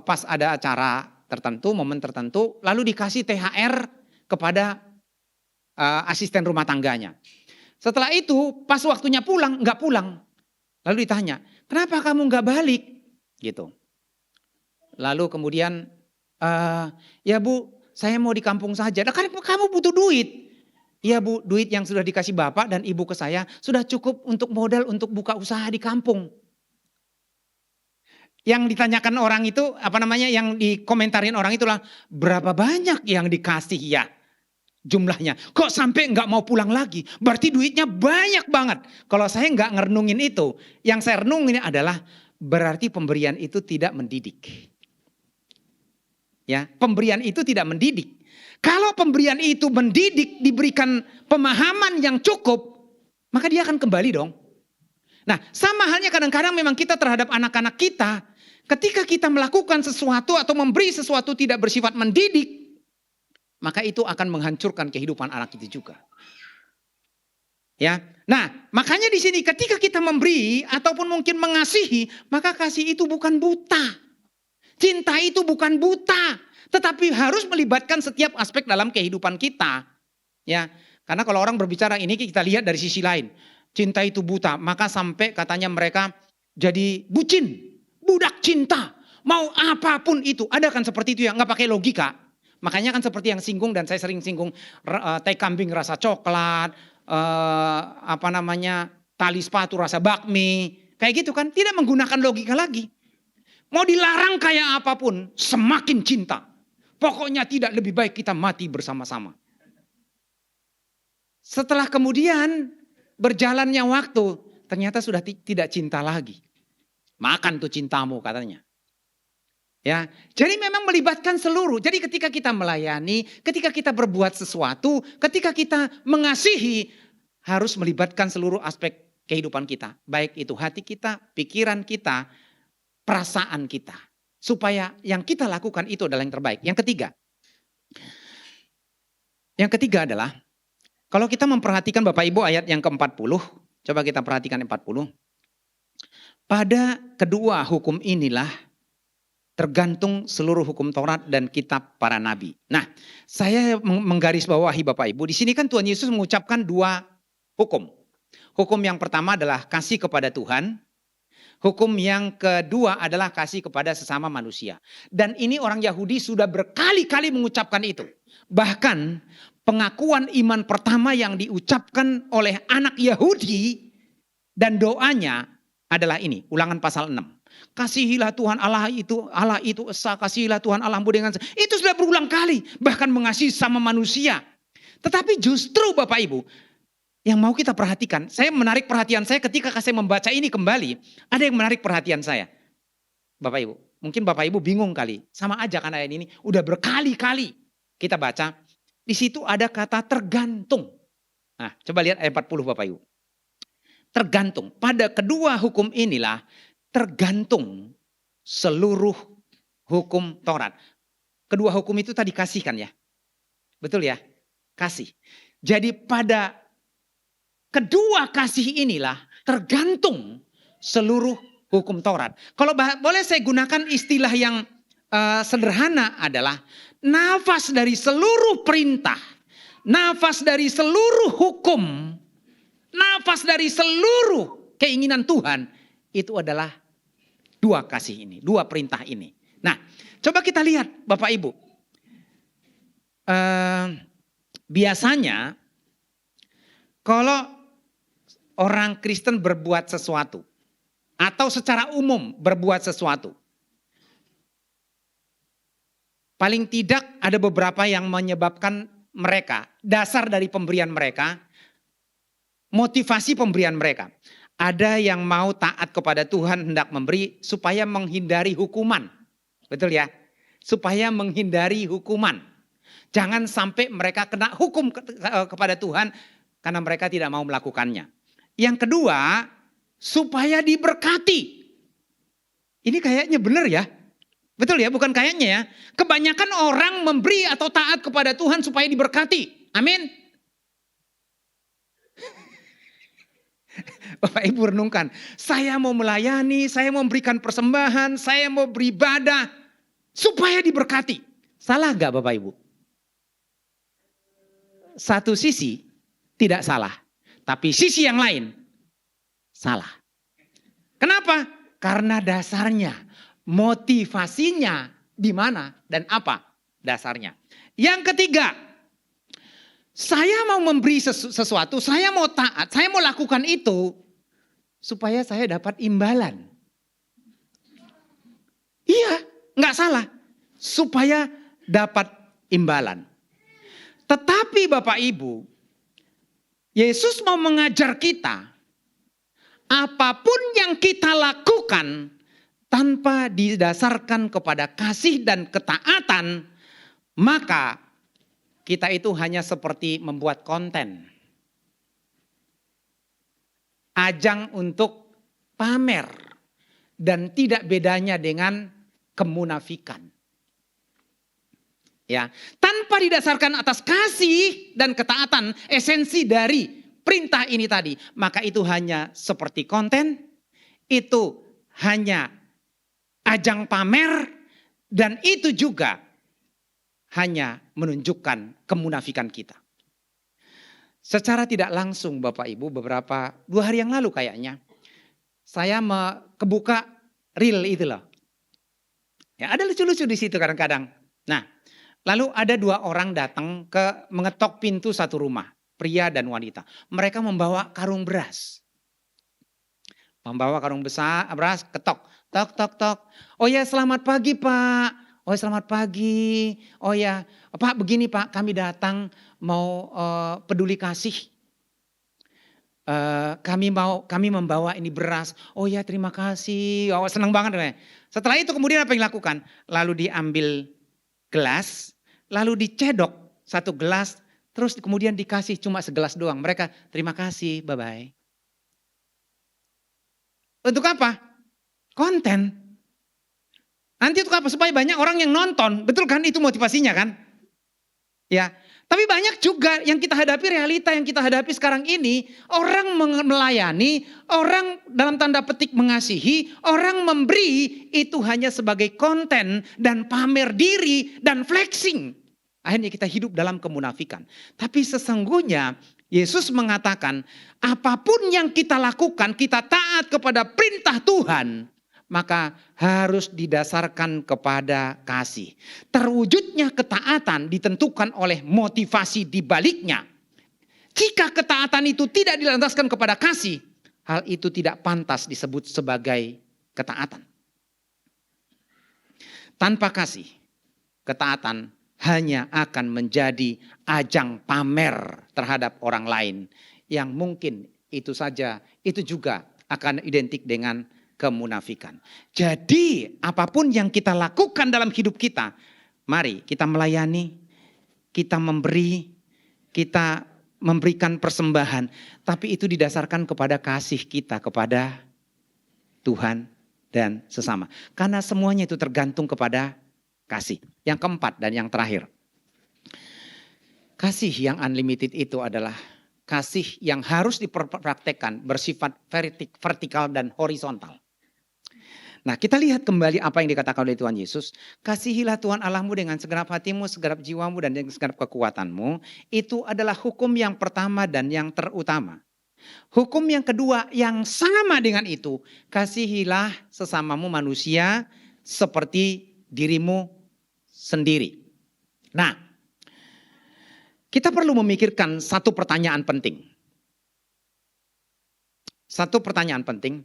[SPEAKER 4] pas ada acara tertentu, momen tertentu, lalu dikasih THR kepada asisten rumah tangganya. Setelah itu pas waktunya pulang, nggak pulang. Lalu ditanya, kenapa kamu nggak balik? Gitu. Lalu kemudian ya Bu, saya mau di kampung saja. Nah, kan kamu butuh duit. Iya Bu, duit yang sudah dikasih Bapak dan Ibu ke saya sudah cukup untuk modal untuk buka usaha di kampung. Yang ditanyakan orang itu, yang dikomentarin orang itulah, berapa banyak yang dikasih ya? jumlahnya. Kok sampai nggak mau pulang lagi? Berarti duitnya banyak banget. Kalau saya nggak ngerenungin itu, yang saya renungin adalah berarti pemberian itu tidak mendidik. Ya, pemberian itu tidak mendidik. Kalau pemberian itu mendidik, diberikan pemahaman yang cukup, maka dia akan kembali dong. Nah, sama halnya kadang-kadang memang kita terhadap anak-anak kita, ketika kita melakukan sesuatu atau memberi sesuatu tidak bersifat mendidik, maka itu akan menghancurkan kehidupan anak itu juga. Ya. Nah, makanya di sini ketika kita memberi ataupun mungkin mengasihi, maka kasih itu bukan buta. Cinta itu bukan buta, tetapi harus melibatkan setiap aspek dalam kehidupan kita. Ya. Karena kalau orang berbicara ini kita lihat dari sisi lain. Cinta itu buta, maka sampai katanya mereka jadi bucin, budak cinta. Mau apapun itu, ada kan seperti itu ya, nggak pakai logika. Makanya kan seperti yang singgung dan saya sering singgung teh kambing rasa coklat, tali sepatu rasa bakmi, kayak gitu kan, tidak menggunakan logika lagi. Mau dilarang kayak apapun, semakin cinta. Pokoknya tidak lebih baik kita mati bersama-sama. Setelah kemudian berjalannya waktu, ternyata sudah tidak cinta lagi. Makan tuh cintamu katanya. Ya, jadi memang melibatkan seluruh. Jadi ketika kita melayani, ketika kita berbuat sesuatu, ketika kita mengasihi, harus melibatkan seluruh aspek kehidupan kita. Baik itu hati kita, pikiran kita, perasaan kita. Supaya yang kita lakukan itu adalah yang terbaik. Yang ketiga adalah, kalau kita memperhatikan Bapak Ibu ayat yang ke-40, coba kita perhatikan 40. Pada kedua hukum inilah tergantung seluruh hukum Taurat dan kitab para nabi. Nah, saya menggarisbawahi Bapak Ibu, di sini kan Tuhan Yesus mengucapkan dua hukum. Hukum yang pertama adalah kasih kepada Tuhan. Hukum yang kedua adalah kasih kepada sesama manusia. Dan ini orang Yahudi sudah berkali-kali mengucapkan itu. Bahkan pengakuan iman pertama yang diucapkan oleh anak Yahudi dan doanya adalah ini, Ulangan pasal 6. Kasihilah Tuhan Allah itu esa, kasihilah Tuhan Allahmu dengan esa. Itu sudah berulang kali, bahkan mengasihi sama manusia. Tetapi justru Bapak Ibu, yang mau kita perhatikan, saya menarik perhatian saya ketika saya membaca ini kembali, ada yang menarik perhatian saya. Bapak Ibu, mungkin Bapak Ibu bingung kali, sama aja kan ayat ini udah berkali-kali kita baca. Di situ ada kata tergantung. Nah, coba lihat ayat 40 Bapak Ibu. Tergantung. Pada kedua hukum inilah tergantung seluruh hukum Taurat. Kedua hukum itu tadi kasih kan ya? Betul ya? Kasih. Jadi pada kedua kasih inilah tergantung seluruh hukum Taurat. Kalau boleh saya gunakan istilah yang sederhana adalah nafas dari seluruh perintah, nafas dari seluruh hukum, nafas dari seluruh keinginan Tuhan, itu adalah dua kasih ini, dua perintah ini. Nah, coba kita lihat Bapak Ibu. Biasanya kalau orang Kristen berbuat sesuatu, atau secara umum berbuat sesuatu, paling tidak ada beberapa yang menyebabkan mereka, dasar dari pemberian mereka, motivasi pemberian mereka. Ada yang mau taat kepada Tuhan, hendak memberi supaya menghindari hukuman. Betul ya? Supaya menghindari hukuman. Jangan sampai mereka kena hukum kepada Tuhan karena mereka tidak mau melakukannya. Yang kedua, supaya diberkati. Ini kayaknya benar ya? Betul ya, bukan kayaknya ya. Kebanyakan orang memberi atau taat kepada Tuhan supaya diberkati. Amin. Bapak Ibu renungkan. Saya mau melayani, saya mau memberikan persembahan, saya mau beribadah. Supaya diberkati. Salah gak Bapak Ibu? Satu sisi tidak salah. Tapi sisi yang lain salah. Kenapa? Karena dasarnya, motivasinya di mana dan apa dasarnya. Yang ketiga, saya mau memberi sesuatu, saya mau taat, saya mau lakukan itu supaya saya dapat imbalan. Iya, nggak salah. Supaya dapat imbalan. Tetapi Bapak Ibu, Yesus mau mengajar kita, apapun yang kita lakukan tanpa didasarkan kepada kasih dan ketaatan, maka kita itu hanya seperti membuat konten. Ajang untuk pamer. Dan tidak bedanya dengan kemunafikan. Ya, tanpa didasarkan atas kasih dan ketaatan, esensi dari perintah ini tadi, maka itu hanya seperti konten, itu hanya ajang pamer, dan itu juga hanya menunjukkan kemunafikan kita. Secara tidak langsung Bapak Ibu, 2 hari yang lalu kayaknya, saya kebuka reel itu loh. Ya, ada lucu-lucu di situ kadang-kadang. Nah, lalu ada 2 orang datang mengetok pintu satu rumah, pria dan wanita. Mereka membawa karung beras. Membawa karung beras, ketok, tok, tok, tok. Oh ya, selamat pagi Pak. Oh selamat pagi. Oh ya, Pak begini Pak, kami datang mau peduli kasih. Kami membawa ini beras. Oh ya terima kasih. Oh senang banget. Setelah itu kemudian apa yang dilakukan? Lalu diambil gelas, lalu dicedok 1 gelas, terus kemudian dikasih cuma segelas doang. Mereka terima kasih, bye-bye. Untuk apa? Konten. Nanti untuk apa? Supaya banyak orang yang nonton. Betul kan? Itu motivasinya kan? Ya. Tapi banyak juga yang kita hadapi, realita yang kita hadapi sekarang ini. Orang melayani, orang dalam tanda petik mengasihi, orang memberi itu hanya sebagai konten dan pamer diri dan flexing. Akhirnya kita hidup dalam kemunafikan. Tapi sesungguhnya Yesus mengatakan apapun yang kita lakukan, kita taat kepada perintah Tuhan. Maka harus didasarkan kepada kasih. Terwujudnya ketaatan ditentukan oleh motivasi di baliknya. Jika ketaatan itu tidak dilandaskan kepada kasih, hal itu tidak pantas disebut sebagai ketaatan. Tanpa kasih, ketaatan hanya akan menjadi ajang pamer terhadap orang lain. Yang mungkin itu saja, itu juga akan identik dengan kemunafikan. Jadi apapun yang kita lakukan dalam hidup kita, mari kita melayani, kita memberi, kita memberikan persembahan. Tapi itu didasarkan kepada kasih kita kepada Tuhan dan sesama. Karena semuanya itu tergantung kepada kasih. Yang keempat dan yang terakhir. Kasih yang unlimited itu adalah kasih yang harus dipraktekkan bersifat vertikal dan horizontal. Nah kita lihat kembali apa yang dikatakan oleh Tuhan Yesus. Kasihilah Tuhan Allahmu dengan segenap hatimu, segenap jiwamu dan dengan segenap kekuatanmu. Itu adalah hukum yang pertama dan yang terutama. Hukum yang kedua yang sama dengan itu. Kasihilah sesamamu manusia seperti dirimu sendiri. Nah kita perlu memikirkan satu pertanyaan penting. Satu pertanyaan penting.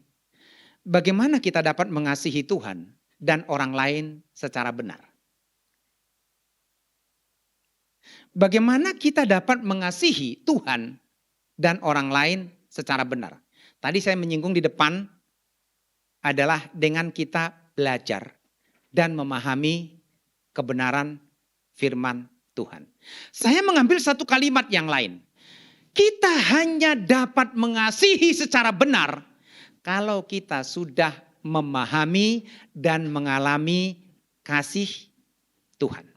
[SPEAKER 4] Bagaimana kita dapat mengasihi Tuhan dan orang lain secara benar? Bagaimana kita dapat mengasihi Tuhan dan orang lain secara benar? Tadi saya menyinggung di depan adalah dengan kita belajar dan memahami kebenaran firman Tuhan. Saya mengambil satu kalimat yang lain. Kita hanya dapat mengasihi secara benar kalau kita sudah memahami dan mengalami kasih Tuhan.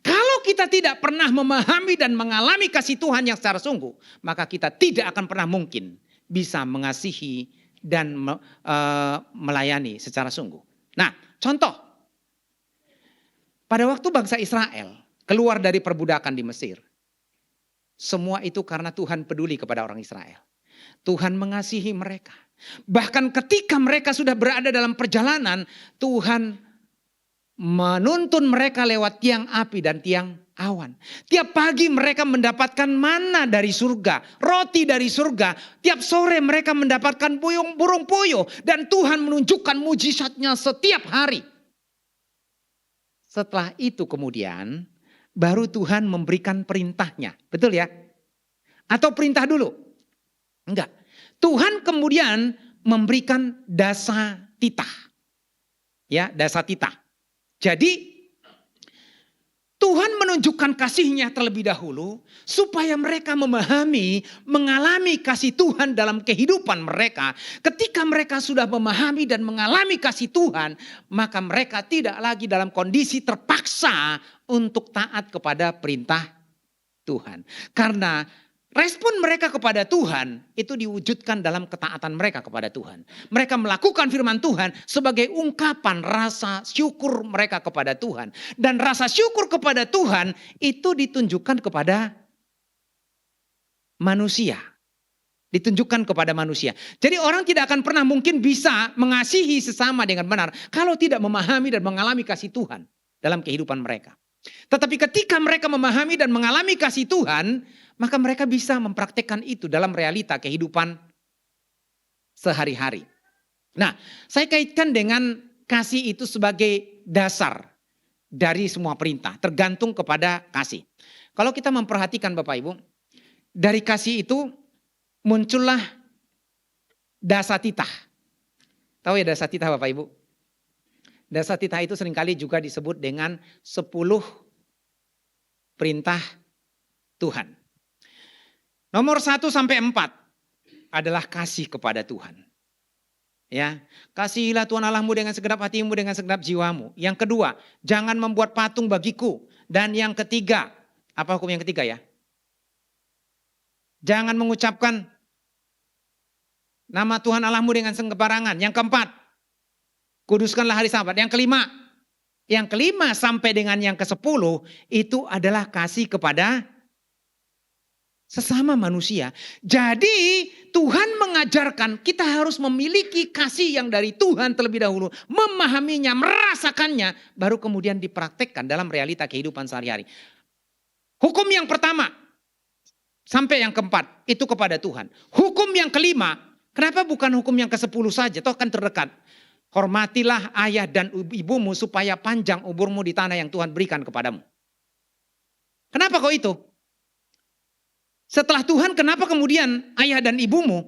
[SPEAKER 4] Kalau kita tidak pernah memahami dan mengalami kasih Tuhan yang secara sungguh, maka kita tidak akan pernah mungkin bisa mengasihi dan melayani secara sungguh. Nah, contoh. Pada waktu bangsa Israel keluar dari perbudakan di Mesir, semua itu karena Tuhan peduli kepada orang Israel. Tuhan mengasihi mereka. Bahkan ketika mereka sudah berada dalam perjalanan, Tuhan menuntun mereka lewat tiang api dan tiang awan. Tiap pagi mereka mendapatkan mana dari surga, roti dari surga. Tiap sore mereka mendapatkan burung puyuh. Dan Tuhan menunjukkan mujizatnya setiap hari. Setelah itu kemudian baru Tuhan memberikan perintahnya. Betul ya? Atau perintah dulu? Enggak. Tuhan kemudian memberikan dasa titah. Ya, dasa titah. Jadi Tuhan menunjukkan kasih-Nya terlebih dahulu supaya mereka memahami, mengalami kasih Tuhan dalam kehidupan mereka. Ketika mereka sudah memahami dan mengalami kasih Tuhan, maka mereka tidak lagi dalam kondisi terpaksa untuk taat kepada perintah Tuhan. Karena respon mereka kepada Tuhan itu diwujudkan dalam ketaatan mereka kepada Tuhan. Mereka melakukan firman Tuhan sebagai ungkapan rasa syukur mereka kepada Tuhan. Dan rasa syukur kepada Tuhan itu ditunjukkan kepada manusia. Ditunjukkan kepada manusia. Jadi orang tidak akan pernah mungkin bisa mengasihi sesama dengan benar kalau tidak memahami dan mengalami kasih Tuhan dalam kehidupan mereka. Tetapi ketika mereka memahami dan mengalami kasih Tuhan, maka mereka bisa mempraktekkan itu dalam realita kehidupan sehari-hari. Nah, saya kaitkan dengan kasih itu sebagai dasar dari semua perintah, tergantung kepada kasih. Kalau kita memperhatikan Bapak Ibu, dari kasih itu muncullah dasa titah. Tahu ya dasa titah Bapak Ibu? Dasa titah itu seringkali juga disebut dengan 10 perintah Tuhan. Nomor 1 sampai 4 adalah kasih kepada Tuhan. Ya, kasihilah Tuhan Allahmu dengan segenap hatimu, dengan segenap jiwamu. Yang kedua, jangan membuat patung bagiku. Dan yang ketiga, apa hukum yang ketiga ya? Jangan mengucapkan nama Tuhan Allahmu dengan sembarangan. Yang keempat, kuduskanlah hari Sabat. Yang kelima sampai dengan yang ke-10 itu adalah kasih kepada sesama manusia. Jadi Tuhan mengajarkan kita harus memiliki kasih yang dari Tuhan terlebih dahulu. Memahaminya, merasakannya. Baru kemudian dipraktekkan dalam realita kehidupan sehari-hari. Hukum yang pertama sampai yang keempat itu kepada Tuhan. Hukum yang kelima, kenapa bukan hukum yang ke-10 saja? Toh kan terdekat. Hormatilah ayah dan ibumu supaya panjang umurmu di tanah yang Tuhan berikan kepadamu. Kenapa kok itu? Setelah Tuhan, kenapa kemudian ayah dan ibumu?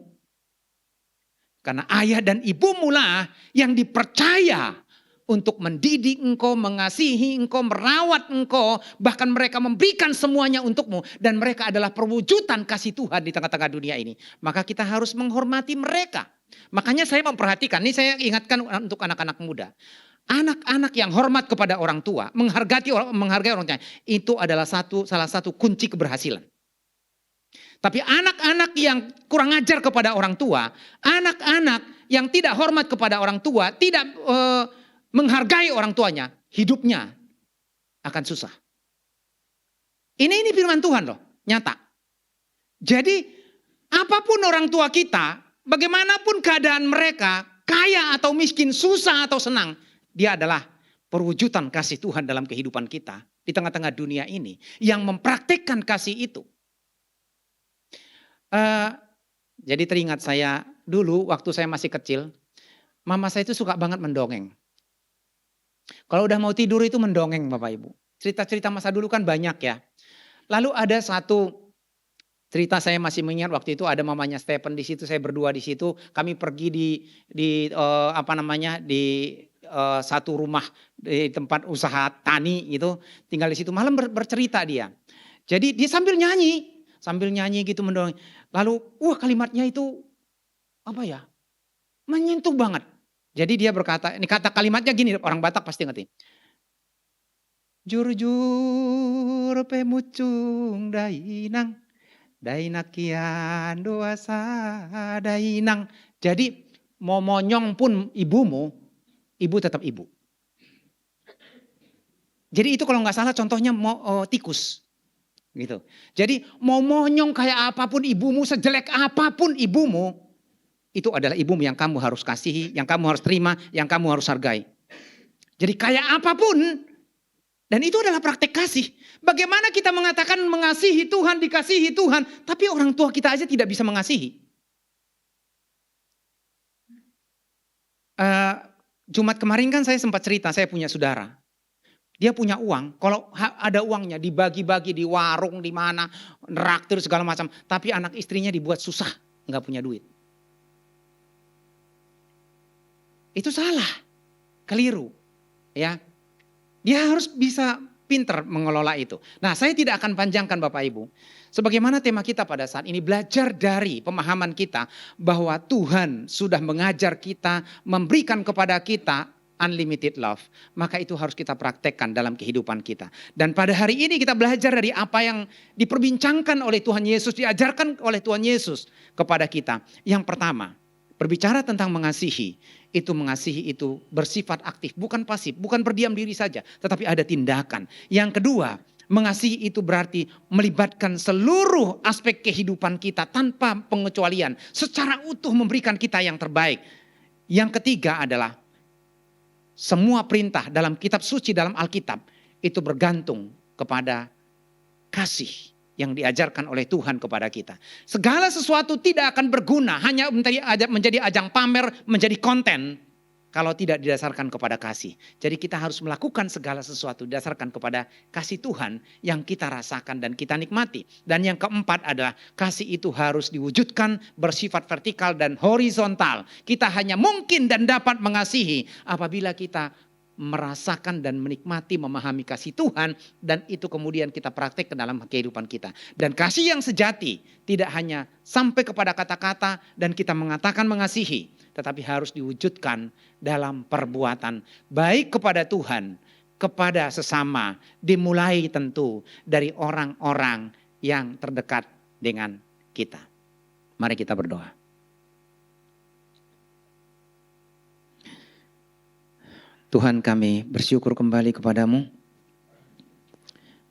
[SPEAKER 4] Karena ayah dan ibumu lah yang dipercaya untuk mendidik engkau, mengasihi engkau, merawat engkau. Bahkan mereka memberikan semuanya untukmu. Dan mereka adalah perwujudan kasih Tuhan di tengah-tengah dunia ini. Maka kita harus menghormati mereka. Makanya saya memperhatikan, ini saya ingatkan untuk anak-anak muda. Anak-anak yang hormat kepada orang tua, menghargai orang tua, itu adalah salah satu kunci keberhasilan. Tapi anak-anak yang kurang ajar kepada orang tua, anak-anak yang tidak hormat kepada orang tua, tidak menghargai orang tuanya, hidupnya akan susah. Ini firman Tuhan loh, nyata. Jadi apapun orang tua kita, bagaimanapun keadaan mereka, kaya atau miskin, susah atau senang, dia adalah perwujudan kasih Tuhan dalam kehidupan kita di tengah-tengah dunia ini yang mempraktekkan kasih itu. Jadi teringat saya dulu waktu saya masih kecil, mama saya itu suka banget mendongeng. Kalau udah mau tidur itu mendongeng Bapak Ibu. Cerita-cerita masa dulu kan banyak ya. Lalu ada satu cerita saya masih mengingat waktu itu ada mamanya Stephen di situ, saya berdua di situ. Kami pergi di satu rumah di tempat usaha tani gitu, tinggal di situ. Malam bercerita dia. Jadi dia sambil nyanyi gitu mendongeng. Lalu kalimatnya itu apa ya? Menyentuh banget. Jadi dia berkata, ini kata kalimatnya gini, orang Batak pasti ngerti. Jur pemucung dainang, dainakian doasa dainang. Jadi mau monyong pun ibumu, ibu tetap ibu. Jadi itu kalau nggak salah contohnya tikus. Gitu. Jadi mau monyong kayak apapun ibumu, sejelek apapun ibumu, itu adalah ibumu yang kamu harus kasihi, yang kamu harus terima, yang kamu harus hargai. Jadi kayak apapun, dan itu adalah praktek kasih. Bagaimana kita mengatakan mengasihi Tuhan, dikasihi Tuhan, tapi orang tua kita aja tidak bisa mengasihi. Jumat kemarin kan saya sempat cerita, saya punya saudara. Dia punya uang, kalau ada uangnya dibagi-bagi di warung, di mana, neraktir segala macam. Tapi anak istrinya dibuat susah, nggak punya duit. Itu salah, keliru. Ya, dia harus bisa pinter mengelola itu. Nah, saya tidak akan panjangkan Bapak Ibu. Sebagaimana tema kita pada saat ini, belajar dari pemahaman kita bahwa Tuhan sudah mengajar kita, memberikan kepada kita unlimited love. Maka itu harus kita praktekkan dalam kehidupan kita. Dan pada hari ini kita belajar dari apa yang diperbincangkan oleh Tuhan Yesus, diajarkan oleh Tuhan Yesus kepada kita. Yang pertama, berbicara tentang mengasihi itu bersifat aktif, bukan pasif, bukan berdiam diri saja, tetapi ada tindakan. Yang kedua, mengasihi itu berarti melibatkan seluruh aspek kehidupan kita tanpa pengecualian, secara utuh memberikan kita yang terbaik. Yang ketiga adalah semua perintah dalam kitab suci, dalam Alkitab itu bergantung kepada kasih yang diajarkan oleh Tuhan kepada kita. Segala sesuatu tidak akan berguna, hanya menjadi ajang pamer, menjadi konten, kalau tidak didasarkan kepada kasih. Jadi kita harus melakukan segala sesuatu didasarkan kepada kasih Tuhan yang kita rasakan dan kita nikmati. Dan yang keempat adalah kasih itu harus diwujudkan bersifat vertikal dan horizontal. Kita hanya mungkin dan dapat mengasihi apabila kita merasakan dan menikmati, memahami kasih Tuhan, dan itu kemudian kita praktek ke dalam kehidupan kita. Dan kasih yang sejati tidak hanya sampai kepada kata-kata dan kita mengatakan mengasihi, tetapi harus diwujudkan dalam perbuatan baik kepada Tuhan, kepada sesama, dimulai tentu dari orang-orang yang terdekat dengan kita. Mari kita berdoa. Tuhan, kami bersyukur kembali kepadamu.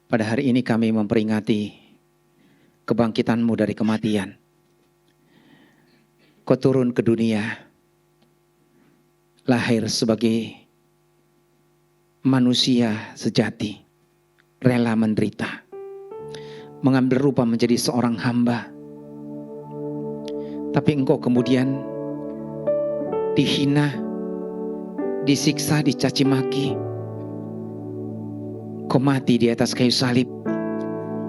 [SPEAKER 4] Pada hari ini kami memperingati kebangkitan-Mu dari kematian. Kau turun ke dunia, lahir sebagai manusia sejati, rela menderita, mengambil rupa menjadi seorang hamba. Tapi Engkau kemudian dihina, disiksa, dicaci maki. Kau mati di atas kayu salib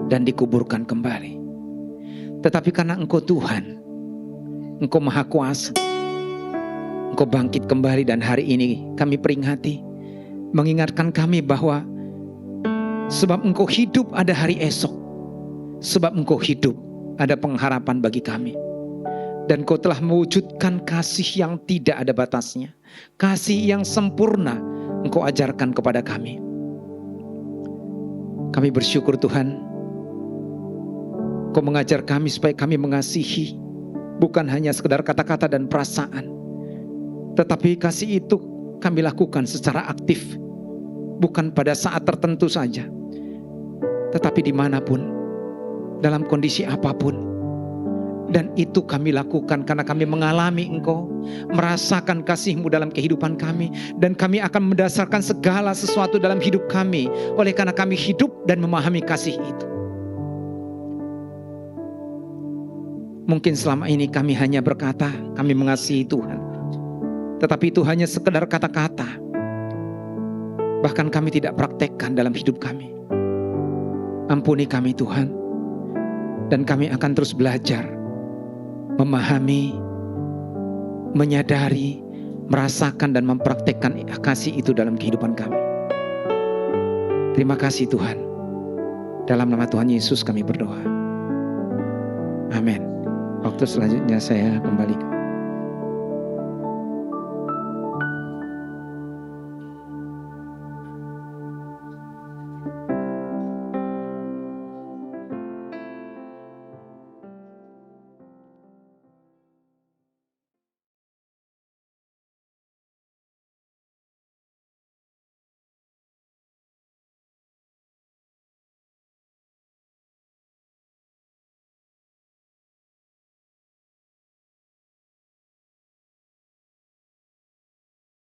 [SPEAKER 4] dan dikuburkan kembali. Tetapi karena Engkau Tuhan, Engkau Maha Kuasa, Engkau bangkit kembali, dan hari ini kami peringati, mengingatkan kami bahwa sebab Engkau hidup ada hari esok, sebab Engkau hidup ada pengharapan bagi kami. Dan Kau telah mewujudkan kasih yang tidak ada batasnya. Kasih yang sempurna Engkau ajarkan kepada kami. Kami bersyukur Tuhan, Kau mengajar kami supaya kami mengasihi. Bukan hanya sekedar kata-kata dan perasaan. Tetapi kasih itu kami lakukan secara aktif. Bukan pada saat tertentu saja. Tetapi dimanapun, dalam kondisi apapun. Dan itu kami lakukan karena kami mengalami Engkau, merasakan kasih-Mu dalam kehidupan kami. Dan kami akan mendasarkan segala sesuatu dalam hidup kami oleh karena kami hidup dan memahami kasih itu. Mungkin selama ini kami hanya berkata kami mengasihi Tuhan, tetapi itu hanya sekedar kata-kata. Bahkan kami tidak praktekkan dalam hidup kami. Ampuni kami Tuhan. Dan kami akan terus belajar memahami, menyadari, merasakan dan mempraktekkan kasih itu dalam kehidupan kami. Terima kasih Tuhan. Dalam nama Tuhan Yesus kami berdoa. Amin. Waktu selanjutnya saya kembali.